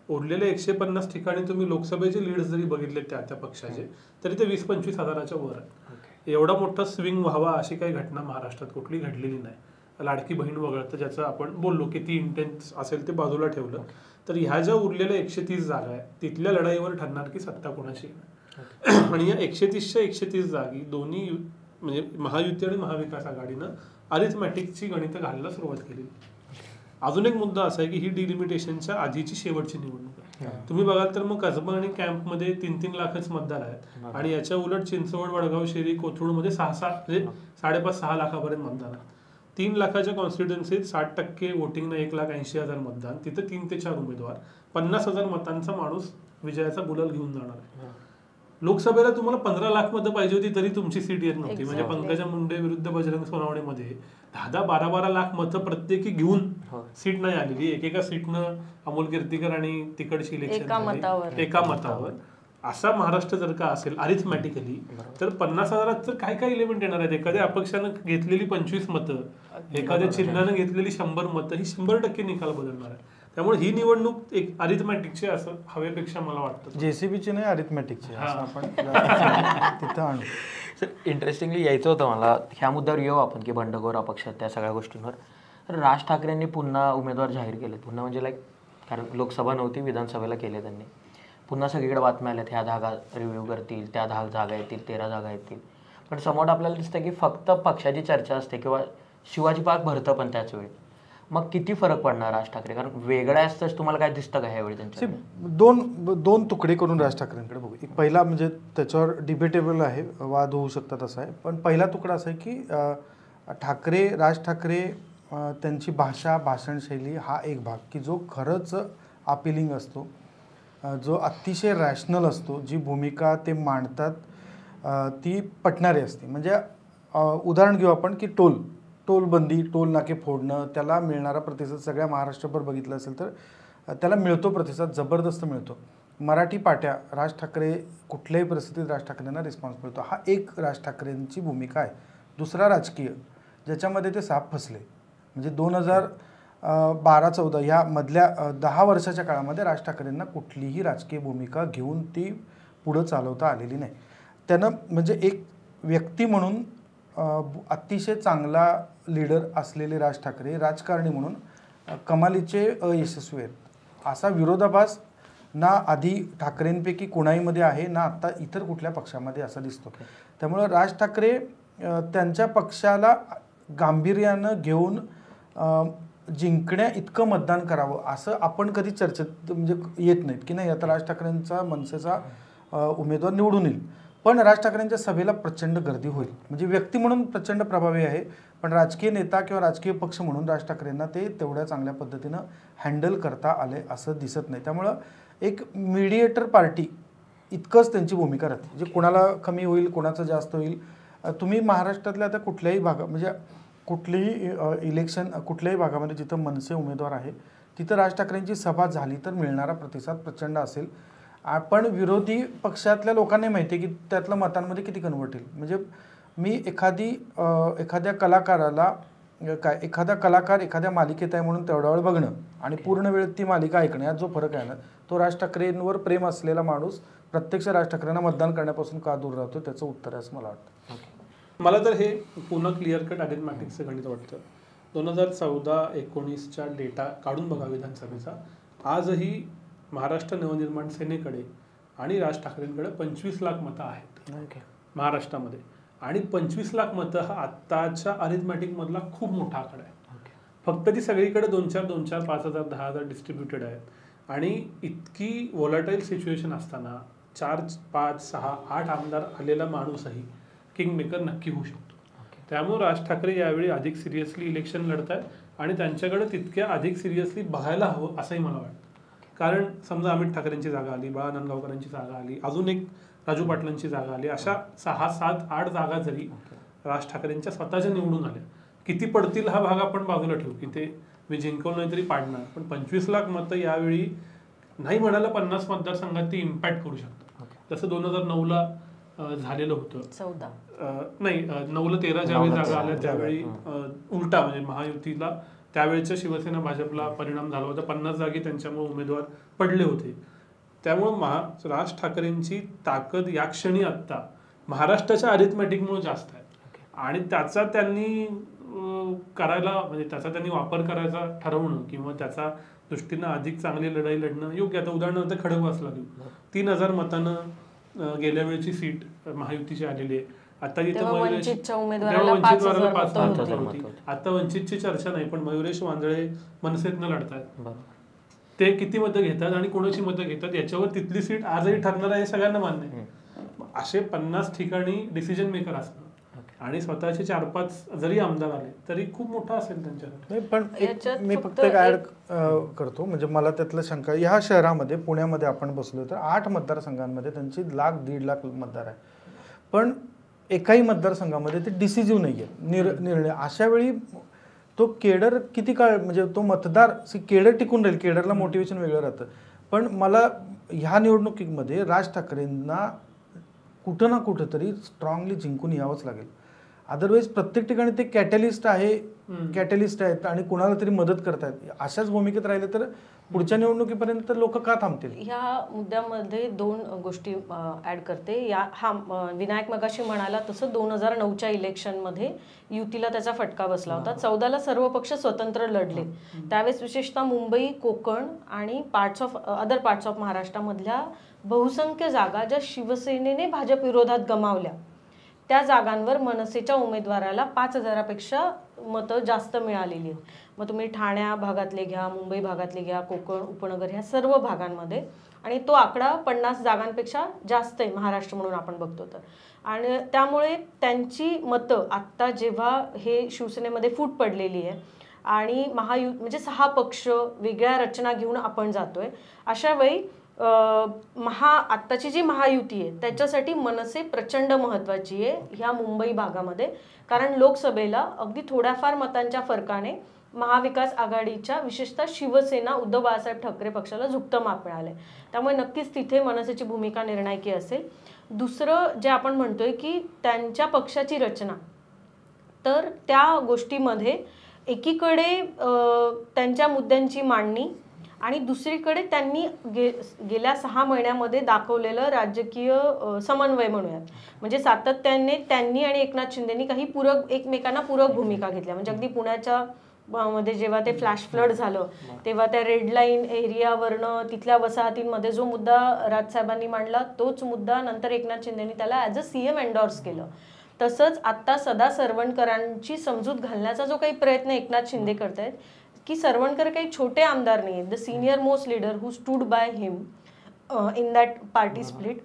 उरलेले 150 ठिकाणी तुम्ही लोकसभेचे लीड्स जरी बघितले त्या पक्षाचे, तरी ते 20-25 हजाराच्या वर आहे. एवढा मोठा स्विंग व्हावा अशी काही घटना महाराष्ट्रात कुठली घडलेली नाही. लाडकी बहीण वगळता ज्याचं आपण बोललो किती इंटेन्स असेल ते बाजूला ठेवलं तर ह्या ज्या उरलेल्या 130 जागा आहेत तिथल्या लढाईवर ठरणार की सत्ता कोणाची येणार. आणि या 130च्या 130 जागी दोन्ही म्हणजे महायुती आणि महाविकास आघाडीनं अरिथमॅटिकची गणितं घालायला सुरुवात केली. अजून एक मुद्दा असा आहे की ही डिलिमिटेशनच्या आधीची शेवटची निवडणूक आहे. तुम्ही बघाल तर मग कसबा आणि कॅम्पमध्ये 3-3 लाखच मतदार आहेत आणि याच्या उलट चिंचवड, वडगाव, शेरी, कोथरूडमध्ये 6-6 म्हणजे 5.5-6 लाखापर्यंत मतदार आहेत. 3 लाखाच्या कॉन्स्टिट्युन्सीत 60% वोटिंगनं 1,80,000 मतदान, तिथं 3 ते 4 उमेदवार, 50,000 मतांचा माणूस विजयाचा गुलाल घेऊन जाणार आहे. लोकसभेला तुम्हाला 15 लाख मतं पाहिजे होती तरी तुमची सीट येत नव्हती. म्हणजे पंकजा मुंडे विरुद्ध बजरंग सोनवणेमध्ये 10-12 लाख मतं प्रत्येकी घेऊन सीट नाही आलेली. एकेका सीटनं अमोल कीर्तीकर आणि तिकडची इलेक्शन एका मतावर. असा महाराष्ट्र जर का असेल अरिथमॅटिकली तर 50,000 तर काय काय इलेमेंट येणार आहेत. एखाद्या अपक्षानं घेतलेली 25 मतं, एखाद्या चिन्हानं घेतलेली 100 मतं ही 100% निकाल बदलणार आहे. त्यामुळे ही निवडणूक एक अरिथमॅटिकची असं हवेपेक्षा मला वाटतं.
JCBची नाही अरिथमॅटिकची आपण तिथं आणू.
सर इंटरेस्टिंगली यायचं होतं मला ह्या मुद्द्यावर येऊ आपण की बंडखोर अपक्ष त्या सगळ्या गोष्टींवर. तर राज ठाकरेंनी पुन्हा उमेदवार जाहीर केले. पुन्हा म्हणजे लाईक कारण लोकसभा नव्हती, विधानसभेला केले त्यांनी. पुन्हा सगळीकडे बातम्या आल्यात ह्या जागा रिव्ह्यू करतील, त्या 10 जागा येतील, 13 जागा येतील. पण समोर आपल्याला दिसतं की फक्त पक्षाची चर्चा असते किंवा शिवाजी पार्क भरतं पण त्याच वेळी. मग किती फरक पडणार राज ठाकरे? कारण वेगळ्या असतंच तुम्हाला काय दिसतं का ह्यावेळी त्यांच्या?
दोन तुकडे करून राज ठाकरेंकडे बघू. एक पहिला म्हणजे त्याच्यावर डिबेटेबल आहे, वाद होऊ शकतात असा आहे. पण पहिला तुकडा असा आहे की राज ठाकरे त्यांची भाषा, भाषणशैली हा एक भाग की जो खरंच अपिलिंग असतो, जो अतिशय रॅशनल असतो, जी भूमिका ते मांडतात ती पटणारी असते. म्हणजे उदाहरण घेऊ आपण की टोलबंदी, टोल नाके फोडणं, त्याला मिळणारा प्रतिसाद सगळ्या महाराष्ट्रभर बघितलं असेल तर त्याला मिळतो प्रतिसाद, जबरदस्त मिळतो. मराठी पाट्या राज ठाकरे कुठल्याही परिस्थितीत राज ठाकरेंना रिस्पॉन्स मिळतो. हा एक राज ठाकरेंची भूमिका आहे. दुसरा राजकीय ज्याच्यामध्ये ते साप फसले. म्हणजे 2012-14 ह्या मधल्या 10 वर्षाच्या काळामध्ये राज ठाकरेंना कुठलीही राजकीय भूमिका घेऊन ती पुढं चालवता आलेली नाही. त्यानं म्हणजे एक व्यक्ती म्हणून अतिशय चांगला लीडर असलेले राज ठाकरे राजकारणी म्हणून कमालीचे अयशस्वी आहेत. असा विरोधाभास ना आधी ठाकरेंपैकी कोणाहीमध्ये आहे ना आत्ता इतर कुठल्या पक्षामध्ये असा दिसतो. त्यामुळं राज ठाकरे त्यांच्या पक्षाला गांभीर्यानं घेऊन जिंकण्या इतकं मतदान करावं असं आपण कधी चर्चेत म्हणजे येत नाहीत की नाही आता राज ठाकरेंचा मनसेचा उमेदवार निवडून येईल. पण राज ठाकरेंच्या सभेला प्रचंड गर्दी होईल. म्हणजे व्यक्ती म्हणून प्रचंड प्रभावी आहे, पण राजकीय नेता किंवा राजकीय पक्ष म्हणून राज ठाकरेंना ते तेवढ्या चांगल्या पद्धतीनं हँडल करता आले असं दिसत नाही. त्यामुळं एक मीडिएटर पार्टी इतकंच त्यांची भूमिका राहते. म्हणजे कोणाला कमी होईल, कोणाचं जास्त होईल. तुम्ही महाराष्ट्रातल्या आता कुठल्याही भागा म्हणजे कुठलीही इलेक्शन कुठल्याही भागामध्ये जिथं मनसे उमेदवार आहे तिथं राज ठाकरेंची सभा झाली तर मिळणारा प्रतिसाद प्रचंड असेल. आपण विरोधी पक्षातल्या लोकांना माहिती आहे की त्यातलं मतांमध्ये किती कन्वर्ट होईल. म्हणजे मी एखाद्या कलाकाराला एखादा कलाकार एखाद्या मालिकेत आहे म्हणून तेवढा वेळ बघणं आणि पूर्ण वेळ ती मालिका ऐकणं यात जो फरक आहे ना तो राज ठाकरेंवर प्रेम असलेला माणूस प्रत्यक्ष राज ठाकरेंना मतदान करण्यापासून का दूर राहतो त्याचं उत्तर आहे असं मला वाटतं.
मला तर हे पुन्हा क्लिअर कट अरिथमॅटिक्सचं गणित वाटतं. 2014-19च्या डेटा काढून बघा विधानसभेचा. आजही महाराष्ट्र नवनिर्माण सेनेकडे आणि राज ठाकरेंकडे 25 लाख मतं आहेत महाराष्ट्रामध्ये. आणि 25 लाख मतं हा आत्ताच्या अरिथमॅटिकमधला खूप मोठा आकडा आहे. फक्त ती सगळीकडे 2-4, 5,000, 10,000 डिस्ट्रीब्युटेड आहेत. आणि इतकी व्हॉलटाईल सिच्युएशन असताना 4, 5, 6, 8 आमदार आलेला माणूसही किंगमेकर नक्की होऊ शकतो. त्यामुळे राज ठाकरे यावेळी अधिक सिरियसली इलेक्शन लढत आहेत आणि त्यांच्याकडे तितक्या अधिक सिरियसली बघायला हवं असंही मला वाटतं. कारण समजा अमित ठाकरेंची जागा आली, बाळा नांदगावकरांची जागा आली, अजून एक राजू पाटलांची जागा आली, अशा 6, 7, 8 जागा जरी राज ठाकरेंच्या स्वतःच्या निवडून आल्या, किती पडतील हा भाग आपण बाजूला ठेवू की ते मी जिंकवलं नाही तरी पाडणार. पण 25 लाख मतं यावेळी नाही म्हणायला 50 मतदारसंघात ती इम्पॅक्ट करू शकतात. जसं 2009ला झालेलं होतं. 9ला 13 ज्यावेळी जागा आल्या त्यावेळी उलटा म्हणजे महायुतीला त्यावेळेच्या शिवसेना भाजपला परिणाम झाला होता. 50 जागी त्यांच्यामुळे उमेदवार पडले होते. त्यामुळे राज ठाकरेंची ताकद या क्षणी आत्ता महाराष्ट्राच्या अरिथमॅटिकमुळे जास्त आहे आणि त्याचा त्यांनी करायला म्हणजे त्याचा त्यांनी वापर करायचा ठरवणं किंवा त्याचा दृष्टीनं अधिक चांगली लढाई लढणं योग्य. आता उदाहरणार्थ खडकवासला घेऊ, 3000 मतानं गेल्या वेळची सीट महायुतीची आलेली आहे. आता
तेव्हा वंचितच्या उमेदवाराला
वंचितवाराला
5,000
होती. आता वंचितची चर्चा नाही, पण मयुरेश वांजळे मनसेतनं लढतायत. ते किती मतं घेतात आणि कोणाची मतं घेतात याच्यावर तिथली सीट आजही ठरणार आहे, हे सगळ्यांना मान्य आहे. असे 50 ठिकाणी डिसिजन मेकर असणं आणि स्वतःचे 4-5 जरी आमदार आले तरी खूप मोठा असेल त्यांच्यासाठी.
पण मी फक्त ऍड करतो, म्हणजे मला त्यातलं शंका, ह्या शहरामध्ये पुण्यामध्ये आपण बसलो तर 8 मतदारसंघांमध्ये त्यांची 1,00,000-1.5 लाख मतदार आहे, पण एकाही मतदारसंघामध्ये ते डिसिजिव्ह नाही आहे निर्णय. अशा वेळी तो केडर किती काळ, म्हणजे तो मतदार केडर टिकून राहील, केडरला मोटिवेशन वेगळं राहतं. पण मला ह्या निवडणुकीमध्ये राज ठाकरेंना कुठं ना कुठं तरी स्ट्रॉंगली जिंकून यावंच लागेल. अदरवाईज प्रत्येक ठिकाणी ते कॅटलिस्ट आहेत आणि कुणाला तरी मदत करतायत, अशाच भूमिकेत राहिले तर पुढच्या निवडणुकीपर्यंत लोक का थांबतील?
ह्या मुद्द्यामध्ये 2 गोष्टी ऍड करते. विनायक मगाशी म्हणाला तसं 2009च्या इलेक्शनमध्ये युतीला त्याचा फटका बसला होता. 14ला सर्व पक्ष स्वतंत्र लढले. त्यावेळेस विशेषतः मुंबई, कोकण आणि अदर पार्ट्स ऑफ महाराष्ट्रामधल्या बहुसंख्य जागा ज्या शिवसेनेने भाजप विरोधात गमावल्या, त्या जागांवर मनसेच्या उमेदवाराला 5,000पेक्षा मतं जास्त मिळालेली आहेत. मग तुम्ही ठाण्या भागातले घ्या, मुंबई भागातले घ्या, कोकण, उपनगर ह्या सर्व भागांमध्ये, आणि तो आकडा 50 जागांपेक्षा जास्त आहे महाराष्ट्र म्हणून आपण बघतो तर. आणि त्यामुळे त्यांची मतं आत्ता जेव्हा हे शिवसेनेमध्ये फूट पडलेली आहे आणि म्हणजे 6 पक्ष वेगळ्या रचना घेऊन आपण जातोय, अशा वेळी आत्ताची जी महायुती आहे त्याच्यासाठी मनसे प्रचंड महत्वाची आहे ह्या मुंबई भागामध्ये. कारण लोकसभेला अगदी थोड्याफार मतांच्या फरकाने महाविकास आघाडीच्या विशेषतः शिवसेना उद्धव बाळासाहेब ठाकरे पक्षाला झुकतं माप मिळालंय. त्यामुळे नक्कीच तिथे मनसेची भूमिका निर्णायकी असेल. दुसरं जे आपण म्हणतोय की त्यांच्या पक्षाची रचना, तर त्या गोष्टीमध्ये एकीकडे त्यांच्या मुद्द्यांची मांडणी आणि दुसरीकडे त्यांनी गेल्या 6 महिन्यामध्ये दाखवलेलं राजकीय समन्वय म्हणूयात, म्हणजे सातत्याने त्यांनी आणि एकनाथ शिंदेनी काही एकमेकांना पूरक भूमिका घेतल्या. म्हणजे अगदी पुण्याच्या मध्ये जेव्हा ते फ्लॅश फ्लड झालं तेव्हा त्या रेड लाईन एरियावरनं तिथल्या वसाहतींमध्ये जो मुद्दा राजसाहेबांनी मांडला तोच मुद्दा नंतर एकनाथ शिंदेनी त्याला ॲज अ CM एन्डॉर्स केलं. तसंच आता सदा सरवणकरांची समजूत घालण्याचा जो काही प्रयत्न एकनाथ शिंदे करतायत की सरवणकर काही छोटे आमदार नाही आहेत, the senior most leader who stood by him in that party split,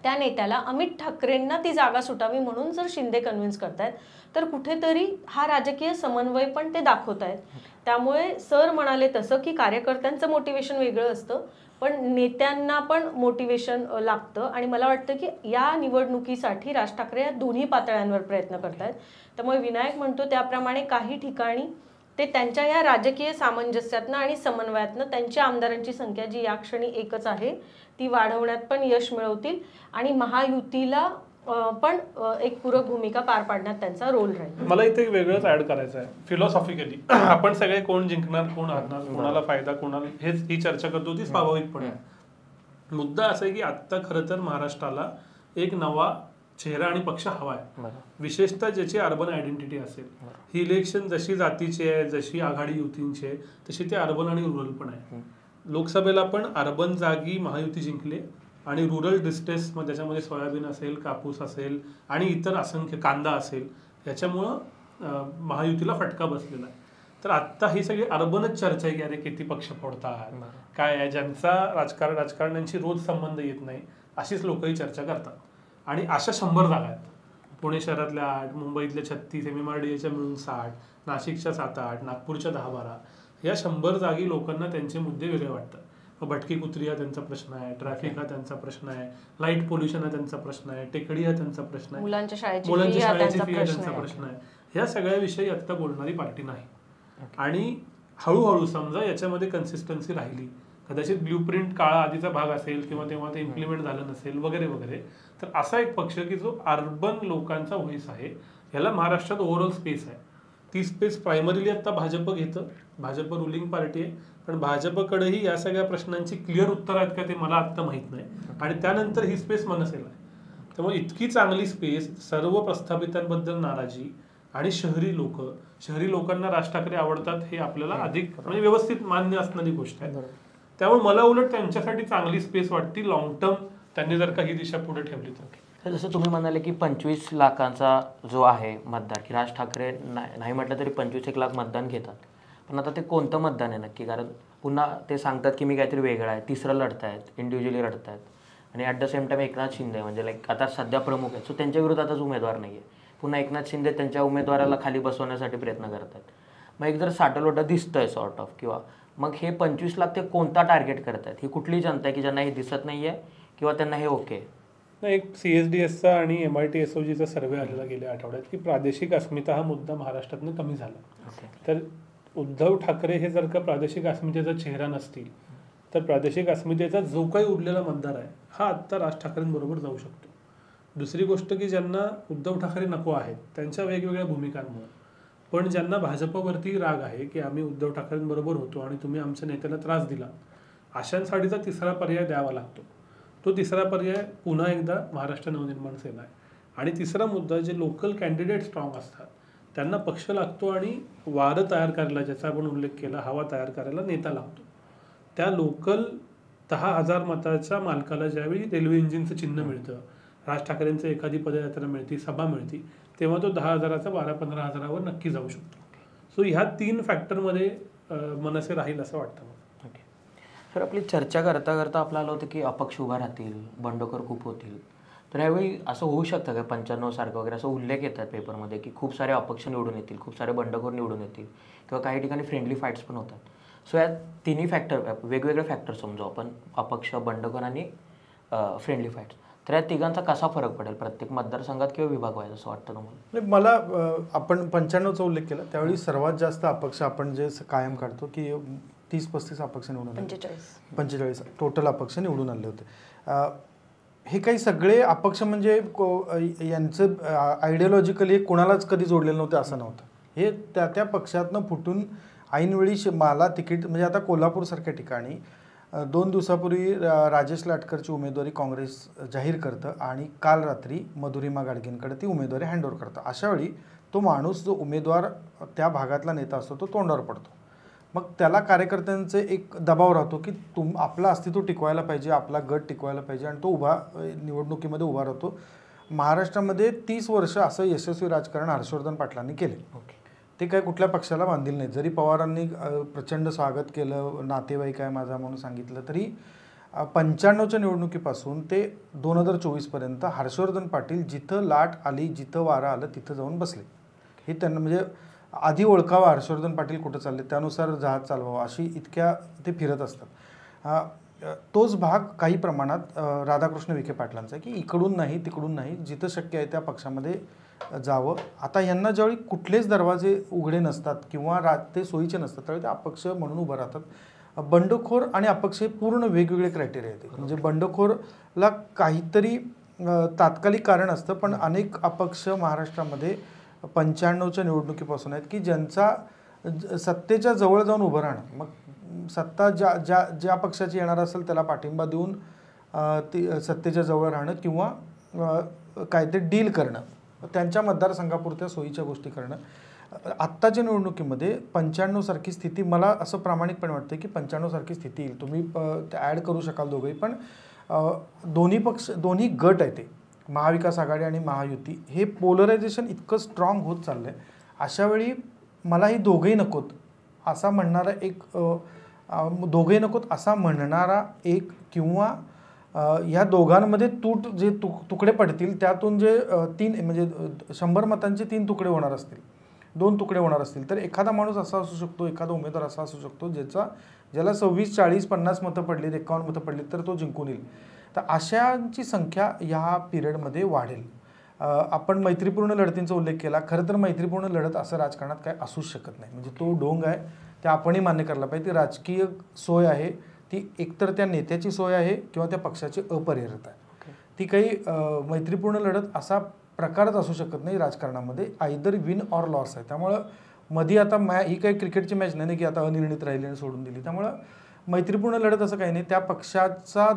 त्या नेत्याला अमित ठाकरेंना ती जागा सुटावी म्हणून जर शिंदे कन्व्हिन्स करतायत तर कुठेतरी हा राजकीय समन्वय पण ते दाखवतायत. त्यामुळे सर म्हणाले तसं की कार्यकर्त्यांचं मोटिवेशन वेगळं असतं पण नेत्यांना पण मोटिवेशन लागतं. आणि मला वाटतं की या निवडणुकीसाठी राज ठाकरे या दोन्ही पातळ्यांवर प्रयत्न करतायत. त्यामुळे विनायक म्हणतो त्याप्रमाणे काही ठिकाणी ते त्यांच्या या राजकीय सामंजस्यातनं आणि समन्वयातनं त्यांच्या आमदारांची संख्या जी या क्षणी एकच आहे ती वाढवण्यात पण यश मिळवतील आणि महायुतीला पण एक पूरक भूमिका पार पाडण्यात त्यांचा रोल राहील.
मला इथे वेगळंच ऍड करायचं आहे फिलॉसॉफिकली. आपण सगळे कोण जिंकणार, कोण हारणार, कोणाला फायदा, कोणाला, हेच ही चर्चा करतो ती स्वाभाविकपणे. मुद्दा असा आहे की आत्ता खरं तर महाराष्ट्राला एक नवा चेहरा आणि पक्ष हवा आहे, विशेषतः ज्याची अर्बन आयडेंटिटी असेल. ही इलेक्शन जशी जातीची आहे, जशी आघाडी युतींची आहे, तशी ते अर्बन आणि रुरल पण आहे. लोकसभेला पण अर्बन जागी महायुती जिंकले आणि रुरल डिस्ट्रेस त्याच्यामध्ये सोयाबीन असेल, कापूस असेल आणि इतर असंख्य कांदा असेल, याच्यामुळं महायुतीला फटका बसलेला आहे. तर आत्ता ही सगळी अर्बनच चर्चा आहे की अरे किती पक्ष फोडतात, काय आहे, ज्यांचा राजकारण्यांशी रोज संबंध येत नाही अशीच लोकही चर्चा करतात. आणि अशा 100 जागा आहेत. पुणे शहरातल्या 8, मुंबईतल्या 36, MMRDAच्या मिळून 60, नाशिकच्या 7-8, नागपूरच्या 10-12, या 100 जागी लोकांना त्यांचे मुद्दे वेगळे वाटतात. भटकी कुत्री हा त्यांचा प्रश्न आहे, ट्रॅफिक हा त्यांचा प्रश्न आहे, लाईट पोल्युशन हा त्यांचा प्रश्न आहे, टेकडी हा त्यांचा प्रश्न आहे,
मुलांच्या शाळेची
फी हा त्यांचा प्रश्न आहे. ह्या सगळ्याविषयी आत्ता बोलणारी पार्टी नाही. आणि हळूहळू समजा याच्यामध्ये कन्सिस्टन्सी राहिली, कदाचित ब्ल्यूप्रिंट काळा आधीचा भाग असेल किंवा तेव्हा ते इम्प्लिमेंट झालं नसेल वगैरे वगैरे, तर असा एक पक्ष की जो अर्बन लोकांचा व्हॉइस आहे, याला महाराष्ट्रात ओव्हरऑल स्पेस आहे. ती स्पेस प्रायमरीली आता भाजप घेतं, भाजप रुलिंग पार्टी आहे, पण भाजपकडेही या सगळ्या प्रश्नांची क्लिअर उत्तर आहेत का ते मला आत्ता माहीत नाही. आणि त्यानंतर ही स्पेस मनसेला आहे. त्यामुळे इतकी चांगली स्पेस, सर्व प्रस्थापितांबद्दल नाराजी आणि शहरी लोकांना राज ठाकरे आवडतात हे आपल्याला अधिक म्हणजे व्यवस्थित मान्य असणारी गोष्ट आहे. त्यामुळे मला उलट त्यांच्यासाठी चांगली स्पेस वाटते लॉंग टर्म त्यांनी जर का ही दिशा पुढे ठेवली तर.
जसं तुम्ही म्हणाले की 25 लाखांचा जो आहे मतदार की राज ठाकरे नाही म्हटलं तरी 25-1 लाख मतदान घेतात, पण आता ते कोणतं मतदान आहे नक्की? कारण पुन्हा ते सांगतात की मी काहीतरी वेगळं आहे, तिसरं लढतायत, इंडिव्हिज्युअली लढतायत आणि at the same time Eknath Shinde म्हणजे लाईक आता सध्या प्रमुख आहेत, सो त्यांच्या विरोधातच उमेदवार नाही आहे. पुन्हा एकनाथ शिंदे त्यांच्या उमेदवाराला खाली बसवण्यासाठी प्रयत्न करतात. मग एक जर साठलोटा दिसतंय सॉर्ट ऑफ, किंवा मग हे 25 लाख ते कोणता टार्गेट करतात? ही कुठली जनता आहे की ज्यांना हे दिसत नाही आहे किंवा त्यांना हे ओके?
नाही, एक CSDSचा आणि MIT-SOGचा सर्वे आलेला गेल्या आठवड्यात की प्रादेशिक अस्मिता हा मुद्दा महाराष्ट्रातनं कमी झाला. तर उद्धव ठाकरे हे जर का प्रादेशिक अस्मितेचा चेहरा नसतील तर प्रादेशिक अस्मितेचा जो काही उरलेला मतदार आहे हा आत्ता राज ठाकरेंबरोबर जाऊ शकतो. दुसरी गोष्ट की ज्यांना उद्धव ठाकरे नको आहेत त्यांच्या वेगवेगळ्या भूमिकांमुळे, पण ज्यांना भाजपवरती राग आहे की आम्ही उद्धव ठाकरेंबरोबर होतो आणि तुम्ही आमच्या नेत्याला त्रास दिला, अशांसाठीचा तिसरा पर्याय द्यावा लागतो. तो तिसरा पर्याय पुन्हा एकदा महाराष्ट्र नवनिर्माण सेना आहे. आणि तिसरा मुद्दा, जे लोकल कॅन्डिडेट स्ट्रॉंग असतात त्यांना पक्ष लागतो आणि वारं तयार करायला, ज्याचा आपण उल्लेख केला, हवा तयार करायला नेता लागतो. त्या लोकल 10,000 मताच्या मालकाला ज्यावेळी रेल्वे इंजिनचं चिन्ह मिळतं, राज ठाकरेंचं एखादी पदयात्रा मिळते, सभा मिळते, तेव्हा तो 10,000चा 12-15,000वर नक्की जाऊ शकतो. सो ह्या 3 फॅक्टरमध्ये मनसे राहील असं वाटतं मला.
तर आपली चर्चा करता करता आपल्याला होतं की अपक्ष उभा राहतील, बंडखोर खूप होतील. तर यावेळी असं होऊ शकतं का 95 सारखं वगैरे असं उल्लेख येतात पेपरमध्ये की खूप सारे अपक्ष निवडून येतील, खूप सारे बंडखोर निवडून येतील, किंवा काही ठिकाणी फ्रेंडली फाईट्स पण होतात. सो या तिन्ही फॅक्टर, वेगवेगळे फॅक्टर समजू आपण, अपक्ष, बंडखोर आणि फ्रेंडली फाईट्स, तर या तिघांचा कसा फरक पडेल प्रत्येक मतदारसंघात किंवा विभागवाईज असं वाटतं तुम्हाला?
मला आपण 95चा उल्लेख केला त्यावेळी सर्वात जास्त अपक्ष आपण जे कायम काढतो की 30-35 अपक्ष निवडून 45 टोटल अपक्ष निवडून आले होते. हे काही सगळे अपक्ष म्हणजे यांचं आयडिओलॉजिकली कोणालाच कधी जोडलेलं नव्हतं असं नव्हतं. हे त्या पक्षातनं फुटून ऐनवेळी मला तिकीट, म्हणजे आता कोल्हापूरसारख्या ठिकाणी 2 दिवसापूर्वी राजेश लाटकरची उमेदवारी काँग्रेस जाहीर करतं आणि काल रात्री मधुरिमा गाडगेंकडे ती उमेदवारी हँडओव्हर करतं. अशावेळी तो माणूस, जो उमेदवार त्या भागातला नेता असतो, तो तोंडावर पडतो. मग त्याला कार्यकर्त्यांचे एक दबाव राहतो की आपलं अस्तित्व टिकवायला पाहिजे, आपला गट टिकवायला पाहिजे, आणि तो निवडणुकीमध्ये उभा राहतो. महाराष्ट्रामध्ये 30 वर्ष असं यशस्वी राजकारण हर्षवर्धन पाटलांनी केले. ते काय कुठल्या पक्षाला बांधील नाही. जरी पवारांनी प्रचंड स्वागत केलं, नातेवाईक आहे माझा म्हणून सांगितलं, तरी 95च्या निवडणुकीपासून ते 2024पर्यंत हर्षवर्धन पाटील जिथं लाट आली, जिथं वारं आलं, तिथं जाऊन बसले. हे त्यांना म्हणजे आधी ओळखावा हर्षवर्धन पाटील कुठं चालले, त्यानुसार जहाज चालवावं, अशी इतक्या ते फिरत असतात. तोच भाग काही प्रमाणात राधाकृष्ण विखे पाटलांचा, की इकडून नाही तिकडून नाही, जिथं शक्य आहे त्या पक्षामध्ये जावं. आता यांना ज्यावेळी कुठलेच दरवाजे उघडे नसतात किंवा ते सोयीचे नसतात त्यावेळी ते अपक्ष म्हणून उभं राहतात. बंडखोर आणि अपक्ष हे पूर्ण वेगवेगळे क्रायटेरिया आहेत. म्हणजे बंडखोरला काहीतरी तात्कालिक कारण असतं, पण अनेक अपक्ष महाराष्ट्रामध्ये 95च्या निवडणुकीपासून आहेत की ज्यांचा सत्तेच्या जवळ जाऊन उभं राहणं, मग सत्ता ज्या पक्षाची येणार असेल त्याला पाठिंबा देऊन ती सत्तेच्या जवळ राहणं किंवा काय ते डील करणं, त्यांच्या मतदारसंघापुरत्या सोयीच्या गोष्टी करणं. आत्ताच्या निवडणुकीमध्ये 95 सारखी स्थिती, मला असं प्रामाणिकपणे वाटतं की 95 सारखी स्थिती येईल. तुम्ही ॲड करू शकाल दोघंही, पण दोन्ही गट आहे ते महाविकास आघाडी आणि महायुती, हे पोलरायझेशन इतकं स्ट्रॉंग होत चाललं आहे. अशावेळी मला ही दोघंही नकोत असा म्हणणारा एक किंवा ह्या दोघांमध्ये जे तुकडे पडतील त्यातून जे 3 म्हणजे 100 मतांचे 3 तुकडे होणार असतील, 2 तुकडे होणार असतील, तर एखादा माणूस असा असू शकतो, एखादा उमेदवार असा असू शकतो ज्याला 26, 40, 50 मतं पडलीत, 51 मतं पडलीत, तर तो जिंकून येईल. तर अशांची संख्या ह्या पिरियडमध्ये वाढेल. आपण मैत्रीपूर्ण लढतींचा उल्लेख केला. खरं तर मैत्रीपूर्ण लढत असं राजकारणात काय असूच शकत नाही. म्हणजे तो ढोंग आहे, ते आपणही मान्य करायला पाहिजे. ती राजकीय सोय आहे, ती एकतर त्या नेत्याची सोय आहे किंवा त्या पक्षाची अपरिहार्यता आहे. ती काही मैत्रीपूर्ण लढत असा प्रकारच असू शकत नाही राजकारणामध्ये. आयदर विन ऑर लॉस आहे. त्यामुळं मध्ये आता ही काही क्रिकेटची मॅच नाही की आता अनिर्णित राहिली आणि सोडून दिली. त्यामुळं मैत्रीपूर्ण लढत असं काही नाही. त्या पक्षाचा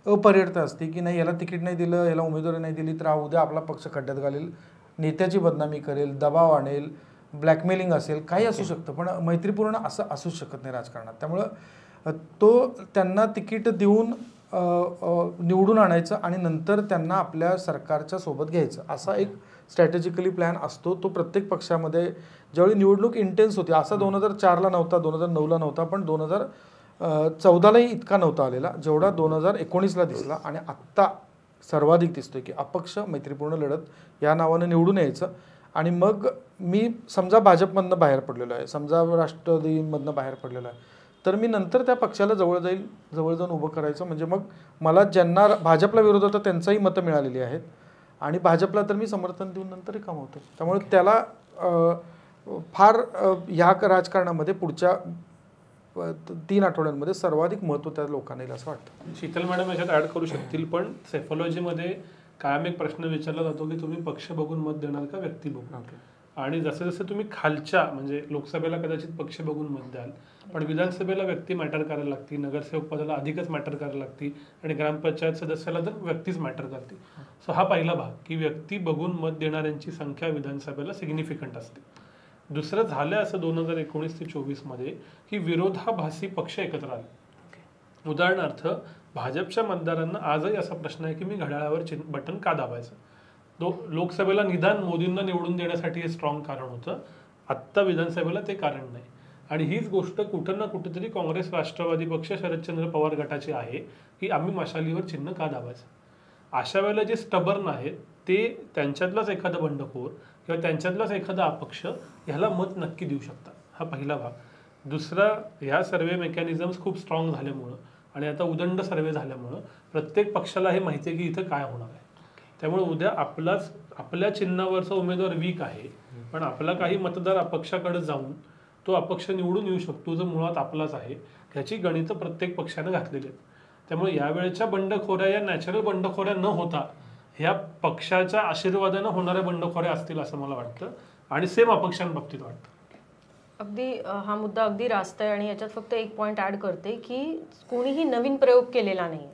अपरिहार्यता असते की नाही, याला तिकीट नाही दिलं, याला उमेदवारी नाही दिली तर उद्या आपला पक्ष खड्ड्यात घालेल, नेत्याची बदनामी करेल, दबाव आणेल, ब्लॅकमेलिंग असेल, काही असू शकतं, पण मैत्रीपूर्ण असं असूच शकत नाही राजकारणात. त्यामुळं तो त्यांना तिकीट देऊन निवडून आणायचं आणि नंतर त्यांना आपल्या सरकारच्या सोबत घ्यायचं, असा एक स्ट्रॅटेजिकली प्लॅन असतो. तो प्रत्येक पक्षामध्ये ज्यावेळी निवडणूक इंटेन्स होती, असा 2004ला नव्हता, 2009ला नव्हता, पण 2014लाही इतका नव्हता आलेला जेवढा 2019ला दिसला. आणि आत्ता सर्वाधिक दिसतोय की अपक्ष मैत्रीपूर्ण लढत या नावानं निवडून यायचं. आणि मग मी समजा भाजपमधनं बाहेर पडलेलो आहे, समजा राष्ट्रवादीमधनं बाहेर पडलेलो आहे, तर मी नंतर त्या पक्षाला जवळ जाऊन उभं करायचं. म्हणजे मग मला ज्यांना भाजपला विरोध होता त्यांचाही मतं मिळालेली आहेत आणि भाजपला तर मी समर्थन देऊन नंतरही कमावतो. त्यामुळे त्याला फार ह्या राजकारणामध्ये पुढच्या 3 आठवड्यांमध्ये सर्वाधिक महत्त्व त्या लोकांना येईल असं वाटतं.
शीतल मॅडम याच्यात ॲड करू शकतील, पण सेफॉलॉजीमध्ये कायम एक प्रश्न विचारला जातो की तुम्ही पक्ष बघून मत देणार का व्यक्ती बघून. आणि जसं जसं तुम्ही खालच्या म्हणजे लोकसभेला कदाचित पक्ष बघून मत द्याल, पण विधानसभेला व्यक्ती मॅटर करायला लागती, नगरसेवक पदाला अधिकच मॅटर करायला लागती आणि ग्रामपंचायत सदस्याला तर व्यक्तीच मॅटर करते. सो हा पहिला भाग की व्यक्ती बघून मत देणाऱ्यांची संख्या विधानसभेला सिग्निफिकंट असते. दुसरं झालं असं 2019 ते 24मध्ये की विरोधाभासी पक्ष एकत्र आले. उदाहरणार्थ भाजपच्या मतदारांना आजही असा प्रश्न आहे की मी घड्याळावर बटन का दाबायचं. लोकसभेला निदान मोदींना निवडून देण्यासाठी हे स्ट्रॉंग कारण होतं, आत्ता विधानसभेला ते कारण नाही. आणि हीच गोष्ट कुठं ना कुठेतरी काँग्रेस राष्ट्रवादी पक्ष शरदचंद्र पवार गटाची आहे की आम्ही मशालीवर चिन्ह का दाबायचं. अशा वेळेला जे स्टबर्न आहेत ते त्यांच्यातलाच एखादा बंडखोर किंवा त्यांच्यातलाच एखादा अपक्ष ह्याला मत नक्की देऊ शकतात. हा पहिला भाग. दुसरा, ह्या सर्वे मेकॅनिझम्स खूप स्ट्रॉंग झाल्यामुळं आणि आता उदंड सर्वे झाल्यामुळं प्रत्येक पक्षाला हे माहिती आहे की इथं काय होणार आहे. त्यामुळे उद्या आपल्या चिन्हावरचा उमेदवार वीक आहे, पण आपला काही मतदार अपक्षाकडे जाऊन तो अपक्ष निवडून येऊ शकतो जो मुळात आपलाच आहे. ह्याची गणितं प्रत्येक पक्षानं घातलेली आहेत. त्यामुळे यावेळेच्या बंडखोऱ्या या नॅचरल बंडखोऱ्या न होता ह्या पक्षाच्या आशीर्वादानं होणाऱ्या बंडखोऱ्या असतील असं मला वाटतं आणि सेम अपक्षांबाबतीत वाटतं.
अगदी हा मुद्दा अगदी रास्त आहे आणि याच्यात फक्त एक पॉईंट ऍड करते की कोणीही नवीन प्रयोग केलेला नाही.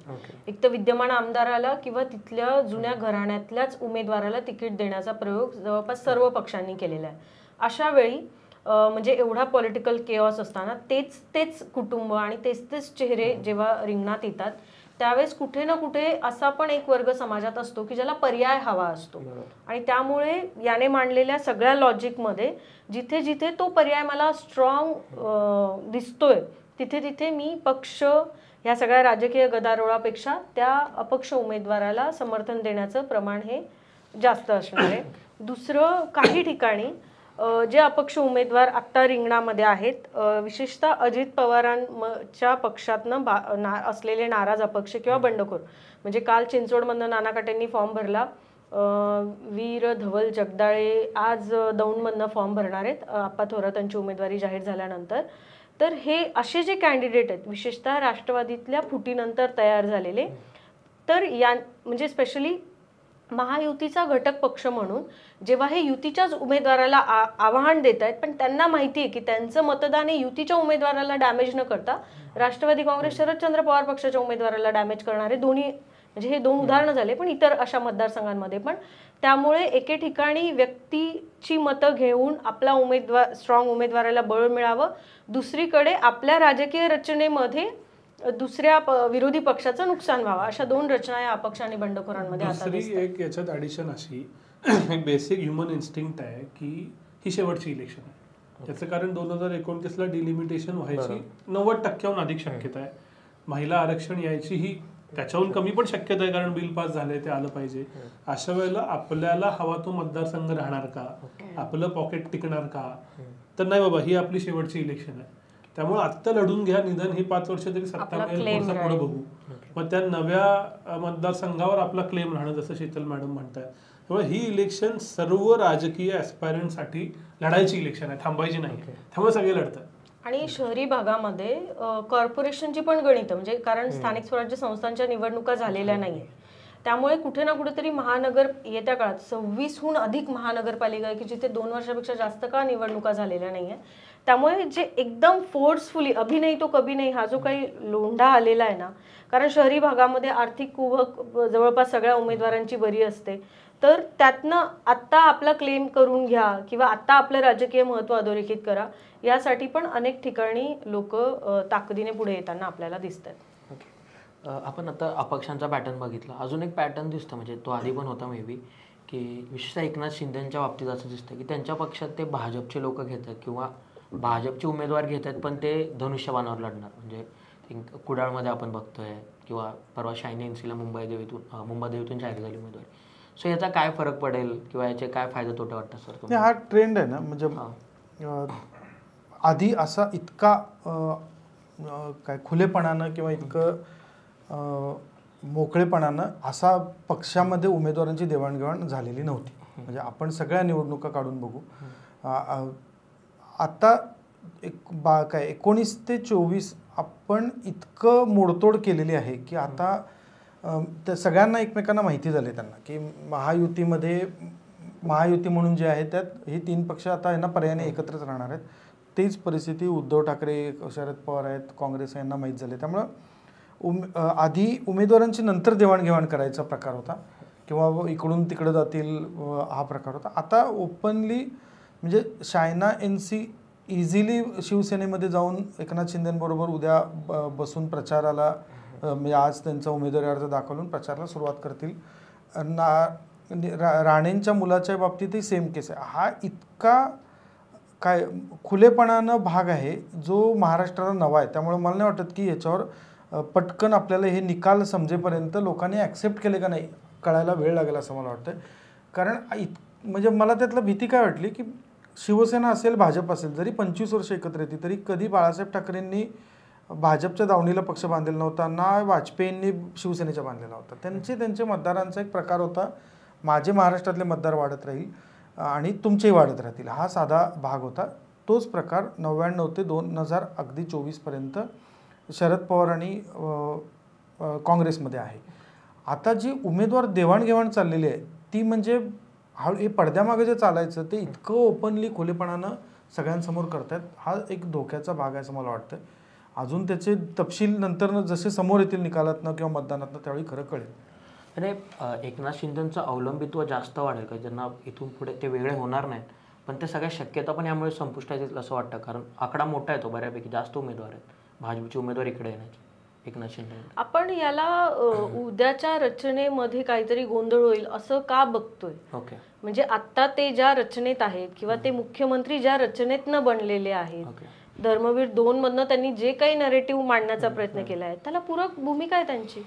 एक तर विद्यमान आमदाराला किंवा तिथल्या जुन्या घराण्यातल्याच उमेदवाराला तिकीट देण्याचा प्रयोग जवळपास सर्व पक्षांनी केलेला आहे. अशा वेळी म्हणजे एवढा पॉलिटिकल केऑस असताना तेच कुटुंब आणि तेच चेहरे जेव्हा रिंगणात येतात त्यावेळेस कुठे ना कुठे असा पण एक वर्ग समाजात असतो की ज्याला पर्याय हवा असतो. आणि त्यामुळे याने मांडलेल्या सगळ्या लॉजिकमध्ये जिथे जिथे तो पर्याय मला स्ट्रॉंग दिसतोय तिथे मी पक्ष ह्या सगळ्या राजकीय गदारोळापेक्षा त्या अपक्ष उमेदवाराला समर्थन देण्याचं प्रमाण हे जास्त असणार आहे. दुसरं, काही ठिकाणी जे अपक्ष उमेदवार आत्ता रिंगणामध्ये आहेत, विशेषतः अजित पवारांच्या पक्षातनं असलेले नाराज अपक्ष किंवा बंडखोर, म्हणजे काल चिंचवडमधनं नाना काटेंनी फॉर्म भरला, वीर धवल जगदाळे आज दौंडमधनं फॉर्म भरणार आहेत आप्पा थोरातांची उमेदवारी जाहीर झाल्यानंतर. तर हे असे जे कॅन्डिडेट आहेत विशेषतः राष्ट्रवादीतल्या फुटीनंतर तयार झालेले, तर या म्हणजे स्पेशली महायुतीचा घटक पक्ष म्हणून जेव्हा हे युतीच्याच उमेदवाराला आव्हान देत आहेत, पण त्यांना माहिती आहे की त्यांचं मतदान हे युतीच्या उमेदवाराला डॅमेज न करता राष्ट्रवादी काँग्रेस शरदचंद्र पवार पक्षाच्या उमेदवाराला डॅमेज करणारे दोन्ही, म्हणजे हे 2 उदाहरणं झाले, पण इतर अशा मतदारसंघांमध्ये पण. त्यामुळे एके ठिकाणी व्यक्तीची मतं घेऊन आपला स्ट्रॉंग उमेदवाराला बळ मिळावं, दुसरीकडे आपल्या राजकीय रचनेमध्ये दुसऱ्या विरोधी पक्षाचं नुकसान व्हावं, अशा 2 रचना या अपक्ष आणि बंडखोरांमध्ये आता दिसतात.
एक याच्यात ॲडिशन अशी एक बेसिक ह्युमन इन्स्टिंक्ट आहे की ही शेवटची इलेक्शन आहे. त्याचं कारण 2029ला डिलिमिटेशन व्हायची 90% अधिक शक्यता आहे. महिला आरक्षण यायची ही त्याच्याहून कमी पण शक्यता आहे, कारण बिल पास झालंय ते आलं पाहिजे. अशा वेळेला आपल्याला हवा तो मतदारसंघ राहणार का, आपलं पॉकेट टिकणार का, तर नाही बाबा ही आपली शेवटची इलेक्शन आहे. त्यामुळे आत्ता लढून घ्या, निदान ही 5 वर्ष तरी सत्ता मिळेल, पुढे बघू. मग त्या नव्या मतदारसंघावर आपला क्लेम राहणं, जसं शीतल मॅडम म्हणतात. त्यामुळे ही इलेक्शन सर्व राजकीय ॲस्पायरंटसाठी लढायची इलेक्शन आहे, थांबायची नाही. त्यामुळे सगळे लढतात.
आणि शहरी भागामध्ये कॉर्पोरेशनची पण गणितं, म्हणजे कारण स्थानिक स्वराज्य संस्थांच्या निवडणुका झालेल्या नाहीये, त्यामुळे कुठे ना कुठेतरी महानगर येत्या काळात 26हून अधिक महानगरपालिका आहे की जिथे 2 वर्षापेक्षा जास्त का निवडणुका झालेल्या नाहीये. त्यामुळे जे एकदम फोर्सफुली अभि नाही तो कभी नाही हा जो काही लोंढा आलेला आहे ना, कारण शहरी भागामध्ये आर्थिक कुवक जवळपास सगळ्या उमेदवारांची बरी असते, तर त्यातनं आत्ता आपला क्लेम करून घ्या किंवा आत्ता आपलं राजकीय महत्त्व अधोरेखित करा, यासाठी पण अनेक ठिकाणी लोक ताकदीने पुढे येताना आपल्याला दिसतात.
आपण आता अपक्षांचा पॅटर्न बघितला, अजून एक पॅटर्न दिसतं, म्हणजे तो आधी पण होता मे बी, की विशेषतः एकनाथ शिंदेच्या बाबतीत असं दिसतं की त्यांच्या पक्षात ते भाजपचे लोक घेतात किंवा भाजपचे उमेदवार घेतात, पण ते धनुष्यबाणावर लढणार. म्हणजे कुडाळमध्ये आपण बघतोय किंवा परवा शायनी एनसीला मुंबईदेवीतून जाहीर झाली उमेदवारी. सो याचा काय फरक पडेल किंवा याचे काय फायदे तोटे वाटतात सर?
हा ट्रेंड आहे ना, म्हणजे आधी असा इतका काय खुलेपणानं किंवा इतकं मोकळेपणानं असा पक्षामध्ये उमेदवारांची देवाणघेवाण झालेली नव्हती. म्हणजे आपण सगळ्या निवडणुका काढून बघू, आता 19 ते 24 आपण इतकं मोडतोड केलेली आहे की आता त्या सगळ्यांना एकमेकांना माहिती झाले त्यांना की महायुती म्हणून जे आहे त्यात हे 3 पक्ष आता यांना पर्यायाने एकत्रच राहणार आहेत. तीच परिस्थिती उद्धव ठाकरे, शरद पवार आहेत, काँग्रेस यांना माहीत झाले. त्यामुळं आधी उमेदवारांची नंतर देवाणघेवाण करायचा प्रकार होता किंवा इकडून तिकडं जातील हा प्रकार होता. आता ओपनली म्हणजे शायना एनसी इझिली शिवसेनेमध्ये जाऊन एकनाथ शिंदेंबरोबर उद्या बसून प्रचाराला, म्हणजे आज त्यांचा उमेदवारी अर्ज दाखवून प्रचाराला सुरुवात करतील. राणेंच्या मुलाच्या बाबतीतही सेम केस आहे. हा इतका काय खुलेपणानं भाग आहे जो महाराष्ट्राला नवा आहे. त्यामुळे मला नाही वाटत की याच्यावर पटकन आपल्याला हे निकाल समजेपर्यंत लोकांनी ॲक्सेप्ट केले का नाही कळायला वेळ लागेल असं मला वाटतं. कारण म्हणजे मला त्यातलं भीती काय वाटली की शिवसेना असेल, भाजप असेल, जरी 25 वर्ष एकत्र येते तरी कधी बाळासाहेब ठाकरेंनी भाजपच्या दावणीला पक्ष बांधलेला नव्हता, ना वाजपेयींनी शिवसेनेच्या बांधलेला होता. त्यांचे मतदारांचा एक प्रकार होता, माझे महाराष्ट्रातले मतदार वाढत राहील आणि तुमचेही वाढत राहतील, हा साधा भाग होता. तोच प्रकार 99 ते 2024पर्यंत शरद पवार आणि काँग्रेसमध्ये आहे. आता जी उमेदवार देवाणघेवाण चाललेली आहे ती म्हणजे हे पडद्यामागे जे चालायचं ते इतकं ओपनली खुलेपणानं सगळ्यांसमोर करतायत. हा एक धोक्याचा भाग आहे असं मला वाटतं. अजून त्याचे तपशील नंतर जसे समोर येतील निकालातनं किंवा मतदानातनं त्यावेळी खरं कळेल.
अरे एकनाथ शिंदेचं अवलंबित्व जास्त वाढेल का, ज्यांना इथून पुढे ते वेगळे होणार नाहीत, पण ते सगळ्या शक्यता पण यामुळे संपुष्टात येतील असं वाटतं. कारण आकडा मोठा आहे, तो बऱ्यापैकी जास्त उमेदवार आहेत भाजपचे उमेदवार इकडे येण्याचे. एकनाथ शिंदे
आपण याला उद्याच्या रचनेमध्ये काहीतरी गोंधळ होईल असं का बघतोय?
ओके,
म्हणजे आता ते ज्या रचनेत आहेत किंवा ते मुख्यमंत्री ज्या रचनेतनं बनलेले आहेत, धर्मवीर 2 मधनं त्यांनी जे काही नरेटिव्ह मांडण्याचा प्रयत्न केला आहे त्याला पूरक भूमिका आहे त्यांची.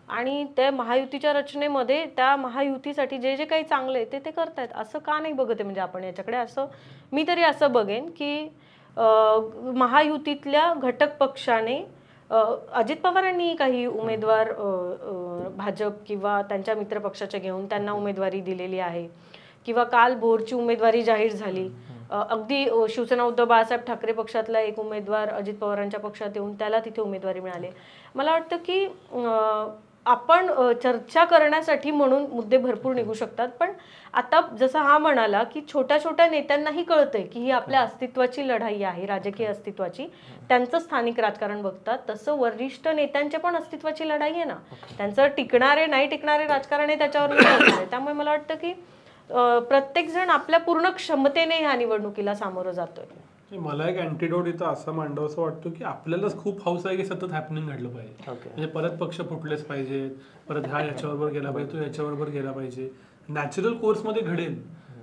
आणि त्या महायुतीच्या रचनेमध्ये त्या महायुतीसाठी जे जे काही चांगलं आहे ते करतायत. असं का नाही बघत आहे म्हणजे आपण याच्याकडे? असं मी तरी असं बघेन की महायुतीतल्या घटक पक्षाने अजित पवारांनी काही उमेदवार भाजप किंवा त्यांच्या मित्रपक्षाच्या घेऊन त्यांना उमेदवारी दिलेली आहे किंवा काल भोरची उमेदवारी जाहीर झाली. अगदी शिवसेना उद्धव बाळासाहेब ठाकरे पक्षातला एक उमेदवार अजित पवारांच्या पक्षात येऊन त्याला तिथे उमेदवारी मिळाली. मला वाटतं की आपण चर्चा करण्यासाठी म्हणून मुद्दे भरपूर निघू शकतात, पण आता जसं हा म्हणाला की छोट्या छोट्या नेत्यांनाही कळतंय की ही आपल्या अस्तित्वाची लढाई आहे, राजकीय अस्तित्वाची. त्यांचं स्थानिक राजकारण बघतात, तसं वरिष्ठ नेत्यांच्या पण अस्तित्वाची लढाई आहे ना. त्यांचं टिकणारे नाही टिकणारे राजकारण आहे त्याच्यावर. त्यामुळे मला वाटतं की प्रत्येक जण आपल्या पूर्ण क्षमतेने ह्या निवडणुकीला सामोरं जातोय.
मला एक अँटीडोट इथं असं मांडव असं वाटतं की आपल्यालाच खूप हौस आहे की सतत हॅपनिंग घडलं पाहिजे. म्हणजे परत पक्ष फुटलेच पाहिजेत, परत ह्याच्याबरोबर गेला पाहिजे, तो ह्याच्याबरोबर गेला पाहिजे. नॅचरल कोर्समध्ये घडेल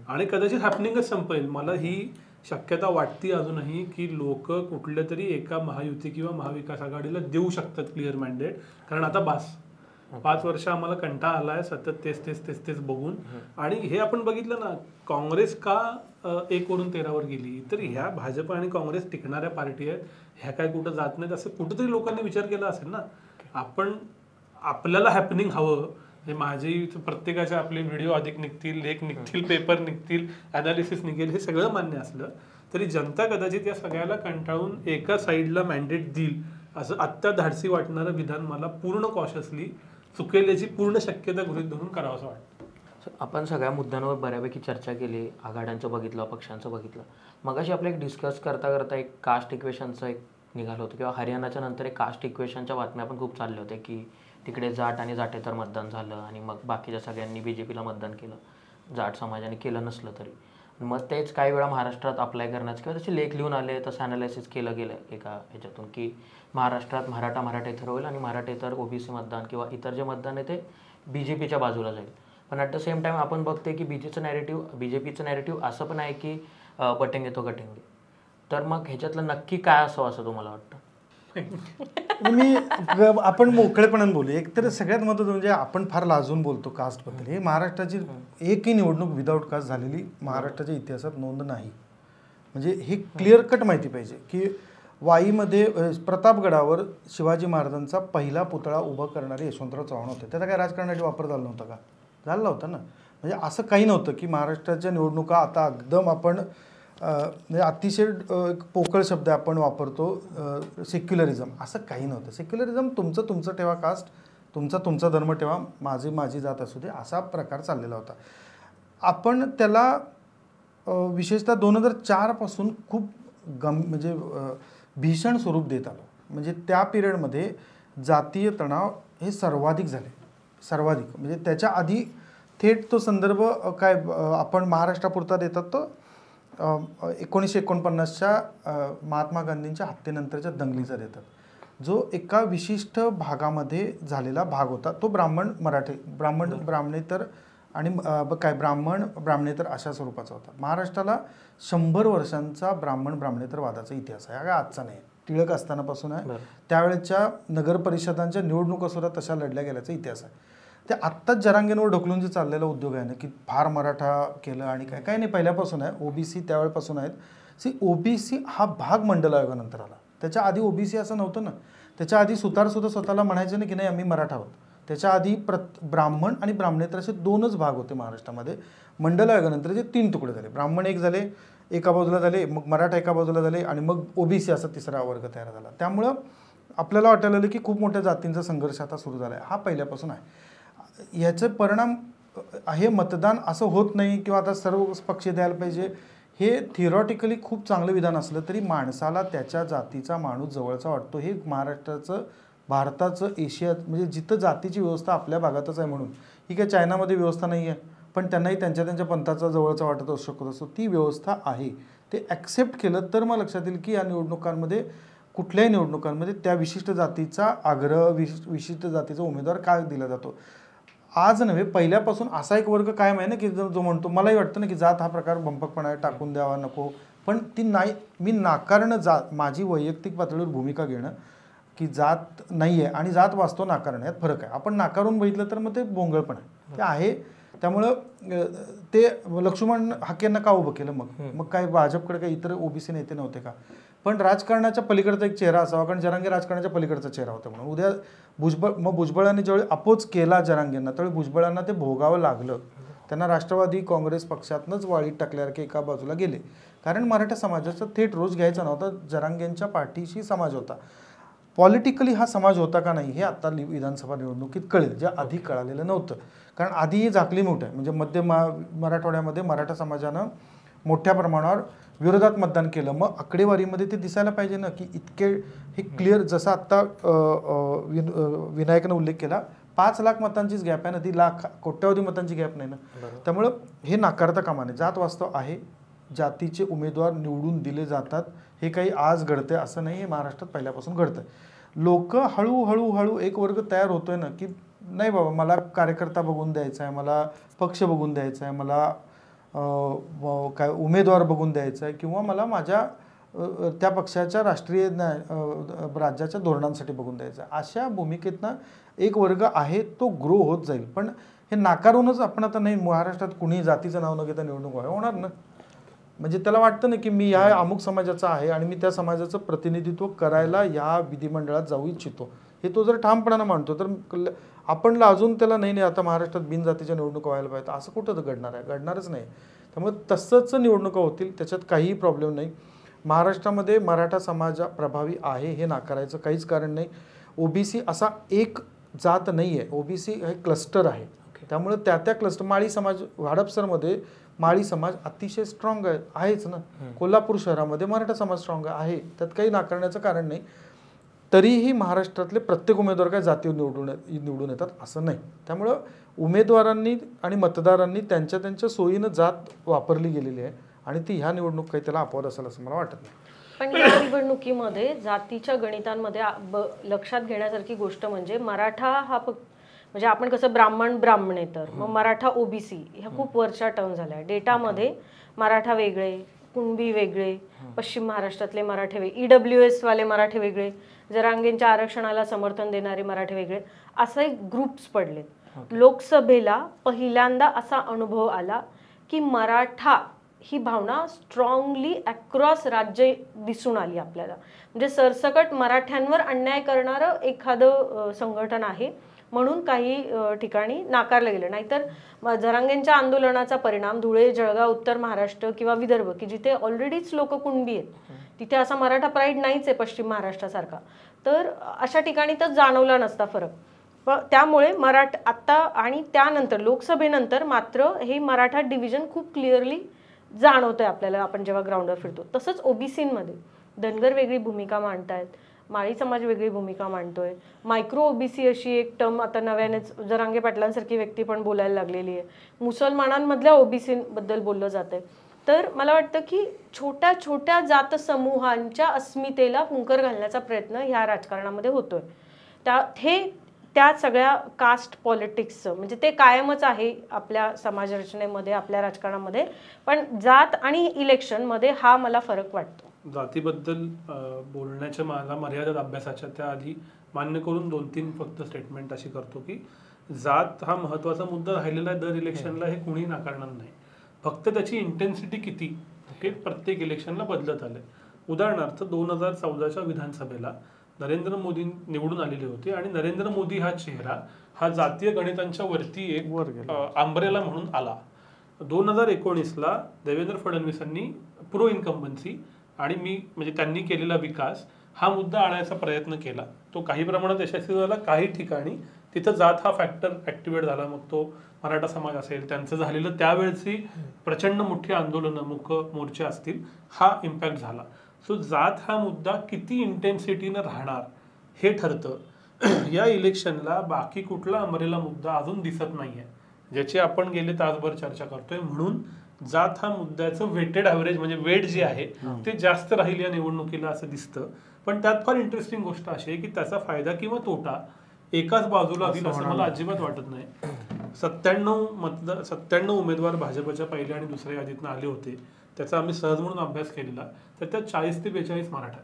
आणि कदाचित हॅपनिंगच संपेल. मला ही शक्यता वाटते अजूनही की लोक कुठल्या तरी एका महायुती किंवा महाविकास आघाडीला देऊ शकतात क्लिअर मॅन्डेट. कारण आता 5 वर्ष आम्हाला कंटाळा आलाय सतत तेच बघून. आणि हे आपण बघितलं ना, काँग्रेस का 1 वरून 13 वर गेली, तर ह्या भाजप आणि काँग्रेस टिकणाऱ्या पार्टी आहेत, ह्या काय कुठं जात नाहीत असं कुठंतरी लोकांनी विचार केला असेल ना. आपल्याला हॅपनिंग हवं, हे माझी प्रत्येकाचे आपले व्हिडिओ अधिक निघतील, लेख निघतील, पेपर निघतील, अनालिसिस निघेल, हे सगळं मान्य असलं तरी जनता कदाचित या सगळ्याला कंटाळून एका साईडला मॅन्डेट देईल असं आत्ता धाडसी वाटणारं विधान मला पूर्ण कॉशियसली चुकेल याची पूर्ण शक्यता गृहीत धरून करावं असं वाटतं.
आपण सगळ्या मुद्द्यांवर बऱ्यापैकी चर्चा केली, आघाड्यांचं बघितलं, पक्षांचं बघितलं. मगाशी आपलं एक डिस्कस करता एक कास्ट इक्वेशनचं एक निघालं होतं किंवा हरियाणाच्या नंतर एक कास्ट इक्वेशनच्या बातम्या पण खूप चालल्या होत्या की तिकडे जाट आणि जाटेतर मतदान झालं आणि मग बाकीच्या सगळ्यांनी BJPला मतदान केलं, जाट समाजाने केलं नसलं तरी. मग तेच काही वेळा महाराष्ट्रात अप्लाय करण्याचं किंवा त्याचे लेख लिहून आले, तसं ॲनालायसिस केलं गेलं एका ह्याच्यातून की महाराष्ट्रात मराठेतर होईल आणि मराठेतर OBC मतदान किंवा इतर जे मतदान आहे ते BJPच्या बाजूला जाईल. पण ॲट द सेम टाईम आपण बघतोय की BJPचं नॅरेटिव्ह असं पण आहे की बटेंगे तो कटेंगे. तर मग ह्याच्यातलं नक्की काय असावं असं तुम्हाला वाटतं?
आपण मोकळेपणाने बोलू. एक तर सगळ्यात महत्त्वाचं म्हणजे आपण फार लाजून बोलतो कास्टबद्दल. हे महाराष्ट्राची एकही निवडणूक विदाऊट कास्ट झालेली महाराष्ट्राच्या इतिहासात नोंद नाही. म्हणजे हे क्लिअर कट माहिती पाहिजे की वाईमध्ये प्रतापगडावर शिवाजी महाराजांचा पहिला पुतळा उभा करणारे यशवंतराव चव्हाण होते. त्याचा काय राजकारणासाठी वापर झाला नव्हता का? झाला होता ना. म्हणजे असं काही नव्हतं की महाराष्ट्राच्या निवडणुका आता एकदम आपण म्हणजे अतिशय पोकळ शब्द आपण वापरतो सेक्युलरिझम, असं काही नव्हतं. सेक्युलरिझम तुमचं ठेवा, कास्ट तुमचा धर्म ठेवा, माझी जात असू दे, असा प्रकार चाललेला होता. आपण त्याला विशेषतः 2004 पासून खूप म्हणजे भीषण स्वरूप देत आलो. म्हणजे त्या पिरियडमध्ये जातीय तणाव हे सर्वाधिक झाले, सर्वाधिक. म्हणजे त्याच्या आधी थेट तो संदर्भ काय आपण महाराष्ट्रापुरता देतात तो 1949च्या महात्मा गांधींच्या हत्येनंतरच्या दंगलीचा देतात, जो एका विशिष्ट भागामध्ये झालेला भाग होता. तो ब्राह्मणेतर आणि ब्राह्मणेतर अशा स्वरूपाचा होता. महाराष्ट्राला 100 वर्षांचा ब्राह्मणेतर वादाचा इतिहास आहे. हा काय आजचा नाही, टिळक असतानापासून आहे. त्यावेळेच्या नगर परिषदांच्या निवडणुका सुद्धा तशा लढल्या गेल्याचा इतिहास आहे. ते आत्ताच जरांगेंवर ढकलून जे चाललेला उद्योग आहे ना की फार मराठा केलं आणि काय नाही, पहिल्यापासून आहे. OBC त्यावेळेपासून आहेत. OBC हा भाग मंडल आयोगानंतर आला. त्याच्या आधी OBC असं नव्हतं ना. त्याच्या आधी सुतारसुद्धा स्वतःला म्हणायचं ना की नाही आम्ही मराठा आहोत. त्याच्या आधी ब्राह्मण आणि ब्राह्मणेतर असे 2च भाग होते महाराष्ट्रामध्ये. मंडल आयोगानंतर जे 3 तुकडे झाले. ब्राह्मण एक झाले, एका बाजूला झाले, मग मराठा एका बाजूला झाले आणि मग OBC असा तिसरा वर्ग तयार झाला. त्यामुळं आपल्याला वाटायला लागलं की खूप मोठ्या जातींचा संघर्ष आता सुरू झाला आहे. हा पहिल्यापासून आहे. याचे परिणाम हे मतदान असं होत नाही किंवा आता सर्व पक्ष द्यायला पाहिजे, हे थिअरॉटिकली खूप चांगलं विधान असलं तरी माणसाला त्याच्या जातीचा माणूस जवळचा वाटतो. हे महाराष्ट्राचं, भारताचं, एशियात म्हणजे जिथं जातीची व्यवस्था आपल्या भागातच आहे म्हणून. ही काय चायनामध्ये व्यवस्था नाही आहे, पण त्यांनाही त्यांच्या पंथाचा जवळचा वाटत असू शकत असतो. ती व्यवस्था आहे. ते ॲक्सेप्ट केलं तर मग लक्षात येईल की या निवडणुकांमध्ये, कुठल्याही निवडणुकांमध्ये त्या विशिष्ट जातीचा आग्रह, विशिष्ट जातीचा उमेदवार काय दिला जातो. आज नव्हे, पहिल्यापासून असा एक वर्ग कायम आहे ना की जो म्हणतो, मलाही वाटतं ना की जात हा प्रकार भंपकपणा आहे, टाकून द्यावा, नको. पण ती नाही, मी नाकारणं जात, माझी वैयक्तिक पातळीवर भूमिका घेणं की जात नाही आहे आणि जात वास्तव नाकारणं, यात फरक आहे. आपण नाकारून बघितलं तर मग ते भोंगळपण आहे, ते आहे. त्यामुळं ते लक्ष्मण हाकेंना का उभं केलं? मग काय भाजपकडे काही इतर OBC नेते नव्हते का? पण राजकारणाच्या पलीकडचा एक चेहरा असावा, कारण जरांगे राजकारणाच्या पलीकडचा चेहरा होता म्हणून. उद्या भुजबळांनी ज्यावेळी अपोज केला जरांगेंना, त्यावेळी भुजबळांना ते भोगावं लागलं. त्यांना राष्ट्रवादी काँग्रेस पक्षातनंच वाळीत टाकल्यासारखे एका बाजूला गेले, कारण मराठा समाजाचा थेट रोष घ्यायचा नव्हता. जरांगेंच्या पाठीशी समाज होता. पॉलिटिकली हा समाज होता का नाही हे आता विधानसभा निवडणुकीत कळेल, जे आधी कळालेलं नव्हतं. कारण आधी ही झाकली मोठ आहे. म्हणजे मध्य मराठवाड्यामध्ये मराठा समाजानं मोठ्या प्रमाणावर विरोधात मतदान केलं. मग आकडेवारीमध्ये ते दिसायला पाहिजे ना की इतके हे क्लिअर, जसं आत्ता विनायकनं उल्लेख केला, 5 लाख मतांचीच गॅप आहे ना, ती कोट्यावधी मतांची गॅप नाही ना. त्यामुळं हे नाकारता कामा नये. जात वास्तव आहे, जातीचे उमेदवार निवडून दिले जातात. हे काही आज घडते असं नाही, हे महाराष्ट्रात पहिल्यापासून घडतं. लोक हळूहळू एक वर्ग तयार होतोय ना की नाही बाबा, मला कार्यकर्ता बघून द्यायचा आहे, मला पक्ष बघून द्यायचा आहे, मला काय उमेदवार बघून द्यायचा आहे, किंवा मला माझ्या त्या पक्षाच्या राष्ट्रीय राज्याच्या धोरणांसाठी बघून द्यायचं आहे. अशा भूमिकेतनं एक वर्ग आहे तो ग्रो होत जाईल. पण हे नाकारूनच आपण आता नाही, महाराष्ट्रात कुणी जातीचं नाव न घेता निवडणूक होणार ना. म्हणजे त्याला वाटतं ना की मी ह्या अमुक समाजाचा आहे आणि मी त्या समाजाचं प्रतिनिधित्व करायला या विधिमंडळात जाऊ इच्छितो, हे तो जर ठामपणानं मानतो तर आपण अजून त्याला नाही आता महाराष्ट्रात बिनजातीच्या निवडणुका व्हायला पाहिजे असं कुठं घडणार आहे? घडणारच नाही. त्यामुळे तसंच निवडणुका होतील, त्याच्यात काहीही प्रॉब्लेम नाही. महाराष्ट्रामध्ये मराठा समाज प्रभावी आहे हे नाकारायचं काहीच कारण नाही. OBC असा एक जात नाही आहे, OBC हे क्लस्टर आहे. त्यामुळे त्या क्लस्टर, माळी समाज हडपसरमध्ये माळी समाज अतिशय स्ट्रॉंग आहेच ना. कोल्हापूर शहरामध्ये मराठा समाज स्ट्रॉंग आहे, त्यात काही नाकारण्याचं कारण नाही. तरीही महाराष्ट्रातले प्रत्येक उमेदवार काय जातीय निवडून येतात असं नाही. त्यामुळं उमेदवारांनी आणि मतदारांनी त्यांच्या त्यांच्या सोयीनं जात वापरली गेलेली आहे आणि ती ह्या निवडणूक काही त्याला अपवाद असेल असं मला वाटत नाही.
पण या निवडणुकीमध्ये जातीच्या गणितांमध्ये लक्षात घेण्यासारखी गोष्ट म्हणजे मराठा हा म्हणजे आपण कसं ब्राह्मणेतर मग मराठा ओबीसी ह्या खूप वरच्या टर्म झाल्या. डेटामध्ये मराठा वेगळे, कुणबी वेगळे, पश्चिम महाराष्ट्रातले मराठे वेगळे, EWS वाले मराठे वेगळे, जरांगेंच्या आरक्षणाला समर्थन देणारे मराठे वेगळे, असे ग्रुप्स पडलेत. लोकसभेला पहिल्यांदा असा अनुभव आला की मराठा ही भावना स्ट्रॉंगली अक्रॉस राज्य दिसून आली आपल्याला. म्हणजे सरसकट मराठ्यांवर अन्याय करणारं एखादं संघटन आहे म्हणून काही ठिकाणी नाकारलं गेलं. नाहीतर जरांगेंच्या आंदोलनाचा परिणाम धुळे, जळगाव, उत्तर महाराष्ट्र किंवा विदर्भ की जिथे ऑलरेडीच लोक कुणबी आहेत तिथे असा मराठा प्राईड नाहीच आहे पश्चिम महाराष्ट्रासारखा, तर अशा ठिकाणी तर जाणवला नसता फरक. त्यामुळे आत्ता आणि त्यानंतर लोकसभेनंतर मात्र हे मराठा डिव्हिजन खूप क्लिअरली जाणवतंय आपल्याला आपण जेव्हा ग्राउंडवर फिरतो. तसंच ओबीसीमध्ये धनगर वेगळी भूमिका मांडतायत, माळी समाज वेगळी भूमिका मांडतोय, मायक्रो ओबीसी अशी एक टर्म आता नव्यानेच जरांगे पाटलांसारखी व्यक्ती पण बोलायला लागलेली आहे, मुसलमानांमधल्या ओबीसीबद्दल बोललं जातंय. तर मला वाटतं की छोट्या छोट्या जात समूहांच्या अस्मितेला फुंकर घालण्याचा प्रयत्न ह्या राजकारणामध्ये होतोय. त्या सगळ्या कास्ट पॉलिटिक्सचं म्हणजे ते कायमच आहे आपल्या समाजरचनेमध्ये, आपल्या राजकारणामध्ये, पण जात आणि इलेक्शनमध्ये हा मला फरक वाटतो.
जातीबद्दल बोलण्याच्या मला मर्यादित अभ्यासाच्या त्या आधी मान्य करून 2-3 फक्त स्टेटमेंट अशी करतो की जात हा महत्त्वाचा मुद्दा राहिलेला आहे दर इलेक्शनला, हे कुणी नाकारणार नाही. फक्त त्याची इंटेन्सिटी किती हे प्रत्येक इलेक्शनला बदलत आलंय. उदाहरणार्थ 2014च्या विधानसभेला नरेंद्र मोदी निवडून आलेले होते आणि नरेंद्र मोदी हा चेहरा हा जातीय गणितांच्या वरती एक आंब्रेला म्हणून आला. 2019ला देवेंद्र फडणवीसांनी प्रो इन्कम्बन्सी आणि म्हणजे त्यांनी केलेला विकास हा मुद्दा आणायचा प्रयत्न केला. तो काही प्रमाणात यशस्वी झाला, काही ठिकाणी तिथं जात हा फॅक्टर ऍक्टिवेट झाला. मग तो मराठा समाज असेल, त्यांचं झालेलं त्यावेळची प्रचंड मोठी आंदोलनं, मूक मोर्चे असतील, हा इम्पॅक्ट झाला. सो जात हा मुद्दा किती इंटेन्सिटीनं राहणार हे ठरतं. या इलेक्शनला बाकी कुठला अमरेला मुद्दा अजून दिसत नाहीये ज्याची आपण गेले तासभर चर्चा करतोय. म्हणून जात हा मुद्द्याचं वेटेड ॲव्हरेज म्हणजे वेट जे आहे ते जास्त राहील या निवडणुकीला असं दिसतं. पण त्यात फार इंटरेस्टिंग गोष्ट अशी आहे की त्याचा फायदा किंवा तोटा एकाच बाजूला होईल असं मला अजिबात वाटत नाही. 97 उमेदवार भाजपच्या पहिल्या आणि दुसऱ्या यादीतनं आले होते, त्याचा आम्ही सहज म्हणून अभ्यास केलेला. तर त्यात 40 ते 42 मराठा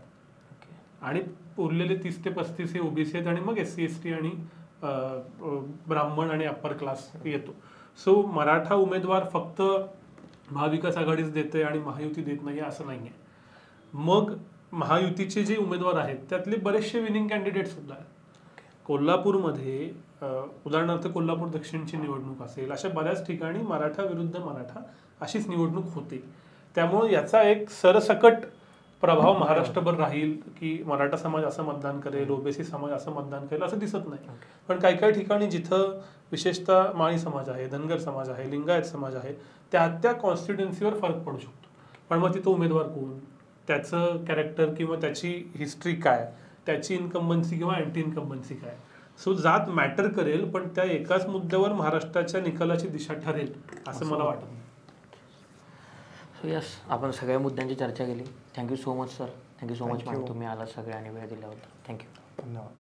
आणि उरलेले 30 ते 35 हे ओबीसी आहेत आणि मग SC ST आणि ब्राह्मण आणि अप्पर क्लास येतो. सो मराठा उमेदवार फक्त महाविकास आघाडीच देते आणि महायुती देत नाही असं नाहीये. मग महायुतीचे जे उमेदवार आहेत त्यातले बरेचसे विनिंग कॅन्डिडेट सुद्धा आहेत. कोल्हापूरमध्ये उदाहरणार्थ कोल्हापूर दक्षिणची निवडणूक असेल, अशा बऱ्याच ठिकाणी मराठा विरुद्ध मराठा अशीच निवडणूक होते. त्यामुळे याचा एक सरसकट प्रभाव महाराष्ट्रभर राहील की मराठा समाज असं मतदान करेल, ओबीसी समाज असं मतदान करेल असं दिसत नाही. पण काही काही ठिकाणी जिथं विशेषतः माळी समाज आहे, धनगर समाज आहे, लिंगायत समाज आहे, त्या कॉन्स्टिट्युन्सीवर फरक पडू शकतो. पण मग तिथं उमेदवार कोण, त्याचं कॅरेक्टर किंवा त्याची हिस्ट्री काय, त्याची इन्कम्बन्सी किंवा अँटी इन्कम्बन्सी काय. सो जात मॅटर करेल, पण त्या एकाच मुद्द्यावर महाराष्ट्राच्या निकालाची दिशा ठरेल असं मला वाटत नाही.
सो यस, आपण सगळ्या मुद्द्यांची चर्चा केली. Thank you so much sir. Thank you so much madam, तुम्ही आला सगळ्यांनी वेळ दिल्याबद्दल. थँक्यू.
धन्यवाद.